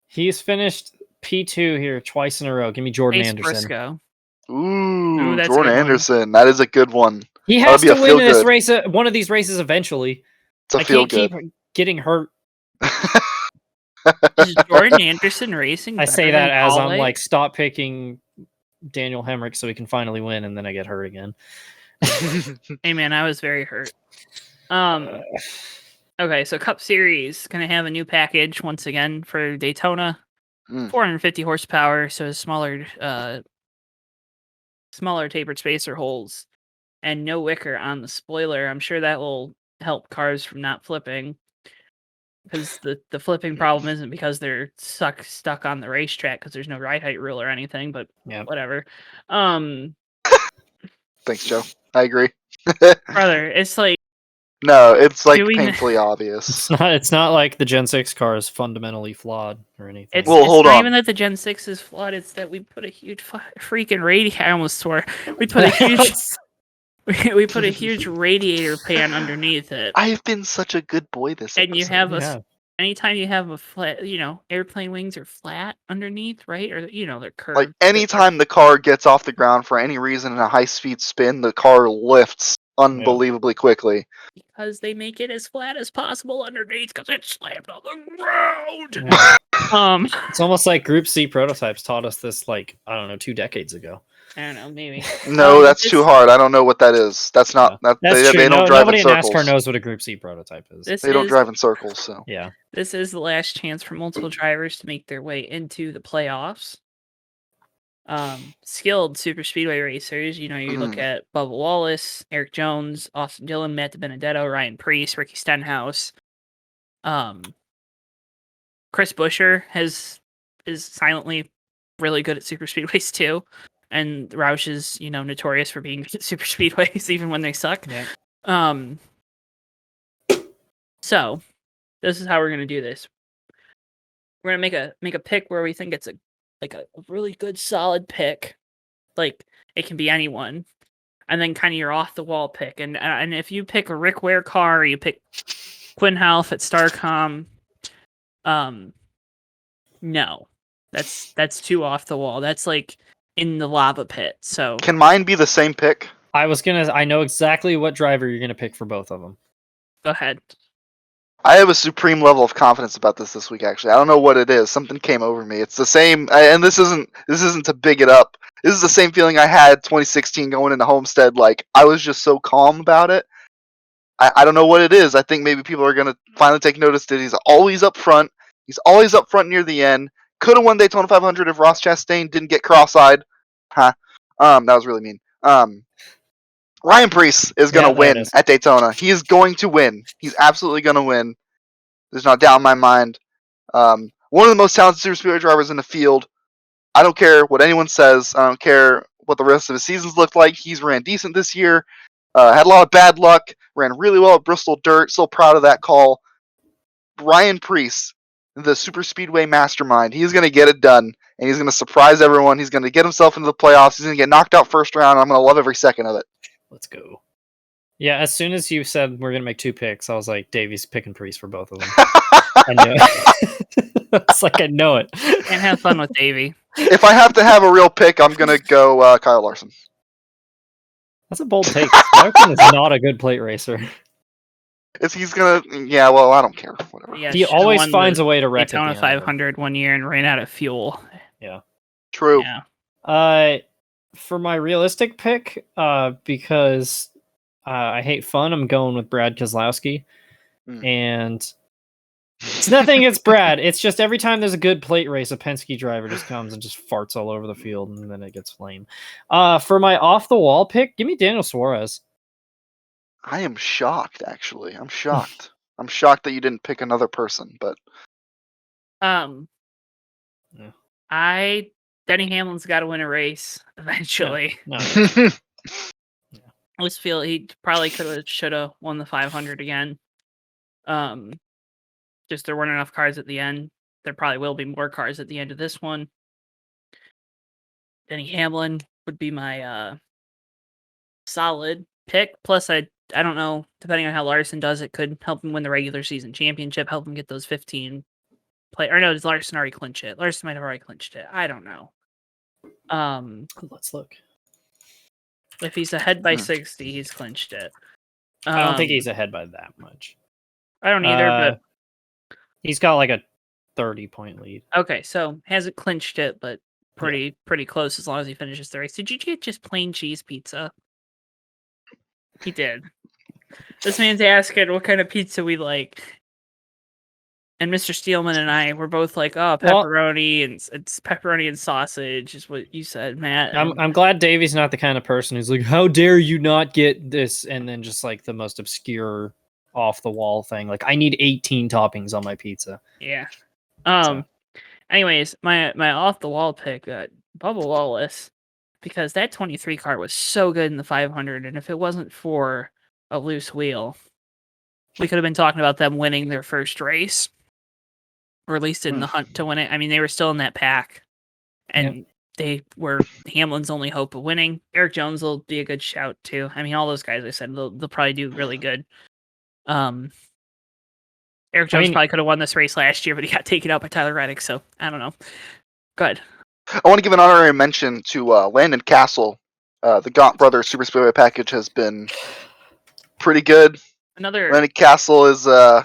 [SPEAKER 2] He's finished P2 here twice in a row. Give me Jordan Anderson.
[SPEAKER 3] Briscoe.
[SPEAKER 1] Ooh, Jordan Anderson. That is a good one.
[SPEAKER 2] He has to win this race, one of these races eventually.
[SPEAKER 1] I can't
[SPEAKER 2] keep getting hurt.
[SPEAKER 3] Is Jordan Anderson racing?
[SPEAKER 2] I say that as I'm like, stop picking Daniel Hemrick so he can finally win, and then I get hurt again.
[SPEAKER 3] Hey man, I was very hurt. Okay, so Cup Series gonna have a new package once again for Daytona. 450 horsepower, so smaller tapered spacer holes, and no wicker on the spoiler. I'm sure that will help cars from not flipping, because the flipping problem isn't because they're stuck on the racetrack because there's no ride height rule or anything. But whatever.
[SPEAKER 1] Thanks, Joe. I agree.
[SPEAKER 3] Brother, it's like.
[SPEAKER 1] No, it's like painfully obvious.
[SPEAKER 2] It's not like the Gen 6 car is fundamentally flawed or anything.
[SPEAKER 3] It's not even that the Gen 6 is flawed. It's that we put a huge freaking radiator. I almost swore. We put a We put a huge radiator pan underneath it.
[SPEAKER 1] I've been such a good boy this episode.
[SPEAKER 3] And you have anytime you have a flat, airplane wings are flat underneath, right? Or they're curved.
[SPEAKER 1] Like anytime the car gets off the ground for any reason in a high-speed spin, the car lifts unbelievably quickly.
[SPEAKER 3] Because they make it as flat as possible underneath, because it's slammed on the ground.
[SPEAKER 2] Yeah. It's almost like Group C prototypes taught us this, 2 decades ago.
[SPEAKER 3] I don't know, maybe.
[SPEAKER 1] No, that's too hard. I don't know what that is. That's not.
[SPEAKER 2] That's
[SPEAKER 1] true.
[SPEAKER 2] They don't drive
[SPEAKER 1] in circles.
[SPEAKER 2] Nobody in NASCAR knows what a Group C prototype is.
[SPEAKER 1] They don't drive in circles, so.
[SPEAKER 2] Yeah.
[SPEAKER 3] This is the last chance for multiple drivers to make their way into the playoffs. Skilled super speedway racers, you look at Bubba Wallace, Eric Jones, Austin Dillon, Matt DiBenedetto, Ryan Preece, Ricky Stenhouse. Chris Buescher is silently really good at super speedways too. And Roush is, notorious for being good at super speedways even when they suck.
[SPEAKER 2] Yeah.
[SPEAKER 3] So this is how we're gonna do this. We're gonna make a pick where we think it's a really good solid pick. Like it can be anyone. And then kind of your off the wall pick. And if you pick a Rick Ware car or you pick Quinn Half at Starcom, no. That's too off the wall. That's like in the lava pit. So
[SPEAKER 1] can mine be the same pick?
[SPEAKER 2] I know exactly what driver you're gonna pick for both of them.
[SPEAKER 3] Go ahead.
[SPEAKER 1] I have a supreme level of confidence about this week. Actually, I don't know what it is. Something came over me. It's the same, and this isn't to big it up. This is the same feeling I had 2016 going into Homestead. Like I was just so calm about it. I don't know what it is. I think maybe people are gonna finally take notice that he's always up front. He's always up front near the end. Could have won Daytona 500 if Ross Chastain didn't get cross-eyed. Huh? That was really mean. Ryan Preece is going to win at Daytona. He is going to win. He's absolutely going to win. There's no doubt in my mind. One of the most talented super speedway drivers in the field. I don't care what anyone says. I don't care what the rest of his seasons looked like. He's ran decent this year. Had a lot of bad luck. Ran really well at Bristol Dirt. So proud of that call. Ryan Preece, the super speedway mastermind. He's going to get it done. And he's going to surprise everyone. He's going to get himself into the playoffs. He's going to get knocked out first round. And I'm going to love every second of it.
[SPEAKER 2] Let's go. Yeah, as soon as you said we're going to make 2 picks, I was like, Davey's picking Preece for both of them. I knew it. It's like I know it.
[SPEAKER 3] Can't have fun with Davey.
[SPEAKER 1] If I have to have a real pick, I'm going to go Kyle Larson.
[SPEAKER 2] That's a bold take. Larson is not a good plate racer.
[SPEAKER 1] He's going to... Yeah, well, I don't care. Whatever.
[SPEAKER 3] Yeah,
[SPEAKER 2] he always finds a way to wreck it.
[SPEAKER 3] Daytona 500 one year and ran out of fuel.
[SPEAKER 2] Yeah.
[SPEAKER 1] True.
[SPEAKER 3] Yeah.
[SPEAKER 2] For my realistic pick, because I hate fun, I'm going with Brad Keselowski. And it's nothing against Brad. It's just every time there's a good plate race, a Penske driver just comes and just farts all over the field, and then it gets lame. For my off-the-wall pick, give me Daniel Suarez.
[SPEAKER 1] I am shocked, actually. I'm shocked. I'm shocked that you didn't pick another person, but...
[SPEAKER 2] Yeah.
[SPEAKER 3] Denny Hamlin's got to win a race eventually.
[SPEAKER 2] No.
[SPEAKER 3] I just feel he probably should have won the 500 again. Just there weren't enough cars at the end. There probably will be more cars at the end of this one. Denny Hamlin would be my solid pick. Plus, I don't know, depending on how Larson does, it could help him win the regular season championship, help him get those 15 or no, does Larson already clinch it? Larson might have already clinched it. I don't know.
[SPEAKER 2] Let's look.
[SPEAKER 3] If he's ahead by 60, he's clinched it.
[SPEAKER 2] I don't think he's ahead by that much.
[SPEAKER 3] I don't either, but
[SPEAKER 2] he's got like a 30-point lead.
[SPEAKER 3] Okay, so hasn't clinched it, but pretty close as long as he finishes the race. Did you get just plain cheese pizza? He did. This man's asking what kind of pizza we like. And Mr. Steelman and I were both like, "Oh, pepperoni and it's pepperoni and sausage," is what you said, Matt.
[SPEAKER 2] I'm glad Davey's not the kind of person who's like, "How dare you not get this?" And then just like the most obscure, off the wall thing, like I need 18 toppings on my pizza.
[SPEAKER 3] Yeah. Anyways, my off the wall pick, Bubba Wallace, because that 23 car was so good in the 500, and if it wasn't for a loose wheel, we could have been talking about them winning their first race. Or at least in the hunt to win it. I mean, they were still in that pack. And they were Hamlin's only hope of winning. Eric Jones will be a good shout too. I mean, all those guys I said they'll probably do really good. Eric Jones probably could have won this race last year, but he got taken out by Tyler Reddick. So I don't know. Good.
[SPEAKER 1] I want to give an honorary mention to Landon Castle. The Gaunt Brothers Super Speedway package has been pretty good. Landon Castle is, I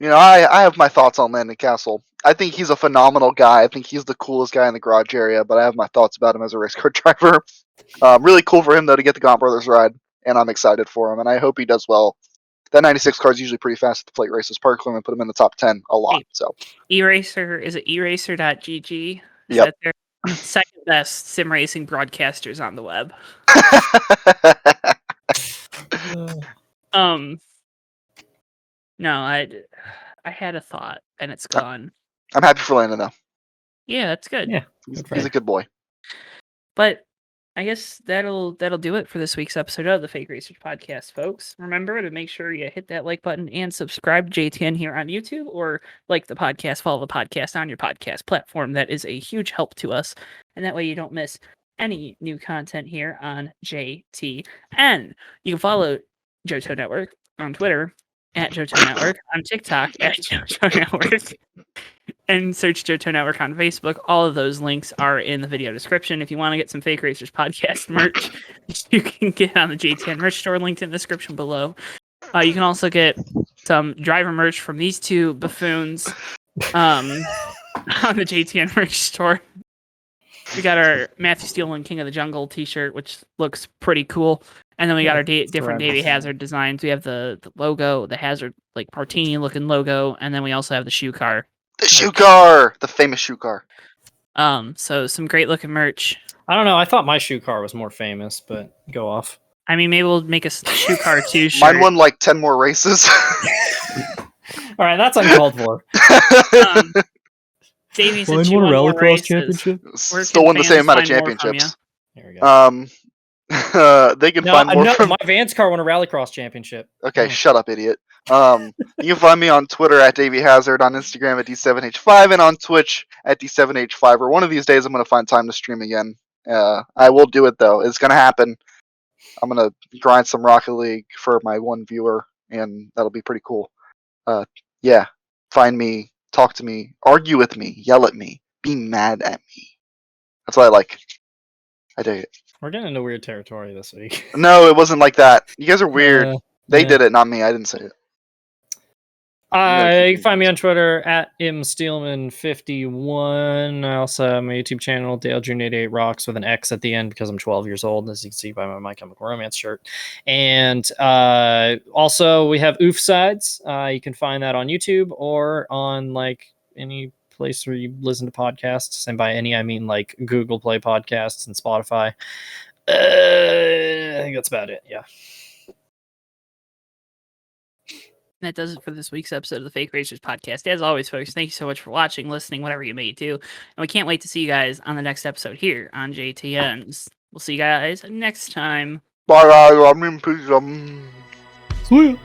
[SPEAKER 1] have my thoughts on Landon Castle. I think he's a phenomenal guy. I think he's the coolest guy in the garage area, but I have my thoughts about him as a race car driver. Really cool for him, though, to get the Gaunt Brothers ride, and I'm excited for him, and I hope he does well. That 96 car is usually pretty fast at the plate races. Parkland and put him in the top 10 a lot. So
[SPEAKER 3] E-Racer, is it eracer.gg?
[SPEAKER 1] Yep.
[SPEAKER 3] Second best sim racing broadcasters on the web. No, I had a thought and it's gone.
[SPEAKER 1] I'm happy for Landon though.
[SPEAKER 3] Yeah, that's good.
[SPEAKER 2] Yeah,
[SPEAKER 1] he's a good boy.
[SPEAKER 3] But I guess that'll do it for this week's episode of the Fake Racers Podcast, folks. Remember to make sure you hit that like button and subscribe to JTN here on YouTube, or like the podcast, follow the podcast on your podcast platform. That is a huge help to us, and that way you don't miss any new content here on JTN. You can follow JoTo Network on Twitter at JoTo Network, on TikTok at JoTo Network, and search JoTo Network on Facebook. All of those links are in the video description. If you want to get some Fake Racers Podcast merch, you can get on the JTN merch store, linked in the description below. You can also get some driver merch from these two buffoons on the JTN merch store. We got our Matthew Steele King of the Jungle t-shirt, which looks pretty cool. And then we got our different Davey Hazard designs. We have the logo, the Hazard, like martini looking logo, and then we also have the shoe car.
[SPEAKER 1] The shoe car! The famous shoe car.
[SPEAKER 3] So some great looking merch.
[SPEAKER 2] I don't know. I thought my shoe car was more famous, but go off.
[SPEAKER 3] I mean, maybe we'll make a shoe car too.
[SPEAKER 1] Mine won like 10 more races.
[SPEAKER 2] All right, that's uncalled for.
[SPEAKER 3] Davey said she won a rallycross championship.
[SPEAKER 1] Still won the same amount of championships.
[SPEAKER 2] There we go.
[SPEAKER 1] They can find more from...
[SPEAKER 2] my Vans car won a rallycross championship.
[SPEAKER 1] Okay, shut up, idiot. You can find me on Twitter at Davey Hazard, on Instagram at D7H5, and on Twitch at D7H5. Or one of these days, I'm going to find time to stream again. I will do it though. It's going to happen. I'm going to grind some Rocket League for my one viewer, and that'll be pretty cool. Yeah, find me, talk to me, argue with me, yell at me, be mad at me. That's what I like. I dig it.
[SPEAKER 2] We're getting into weird territory this week.
[SPEAKER 1] No, it wasn't like that. You guys are weird. They did it, not me. I didn't say it.
[SPEAKER 2] You can find me on Twitter at imsteelman51. I also have my YouTube channel, Dale June 88 Rocks, with an X at the end because I'm 12 years old, as you can see by my My Chemical Romance shirt. And also we have Oof Sides. You can find that on YouTube or on like any place where you listen to podcasts, and by any I mean like Google Play Podcasts and Spotify. I think that's about it. Yeah.
[SPEAKER 3] That does it for this week's episode of the Fake Racers Podcast. As always, folks, thank you so much for watching, listening, whatever you may do. And we can't wait to see you guys on the next episode here on JTNs. We'll see you guys next time.
[SPEAKER 1] Bye, guys.
[SPEAKER 2] See ya.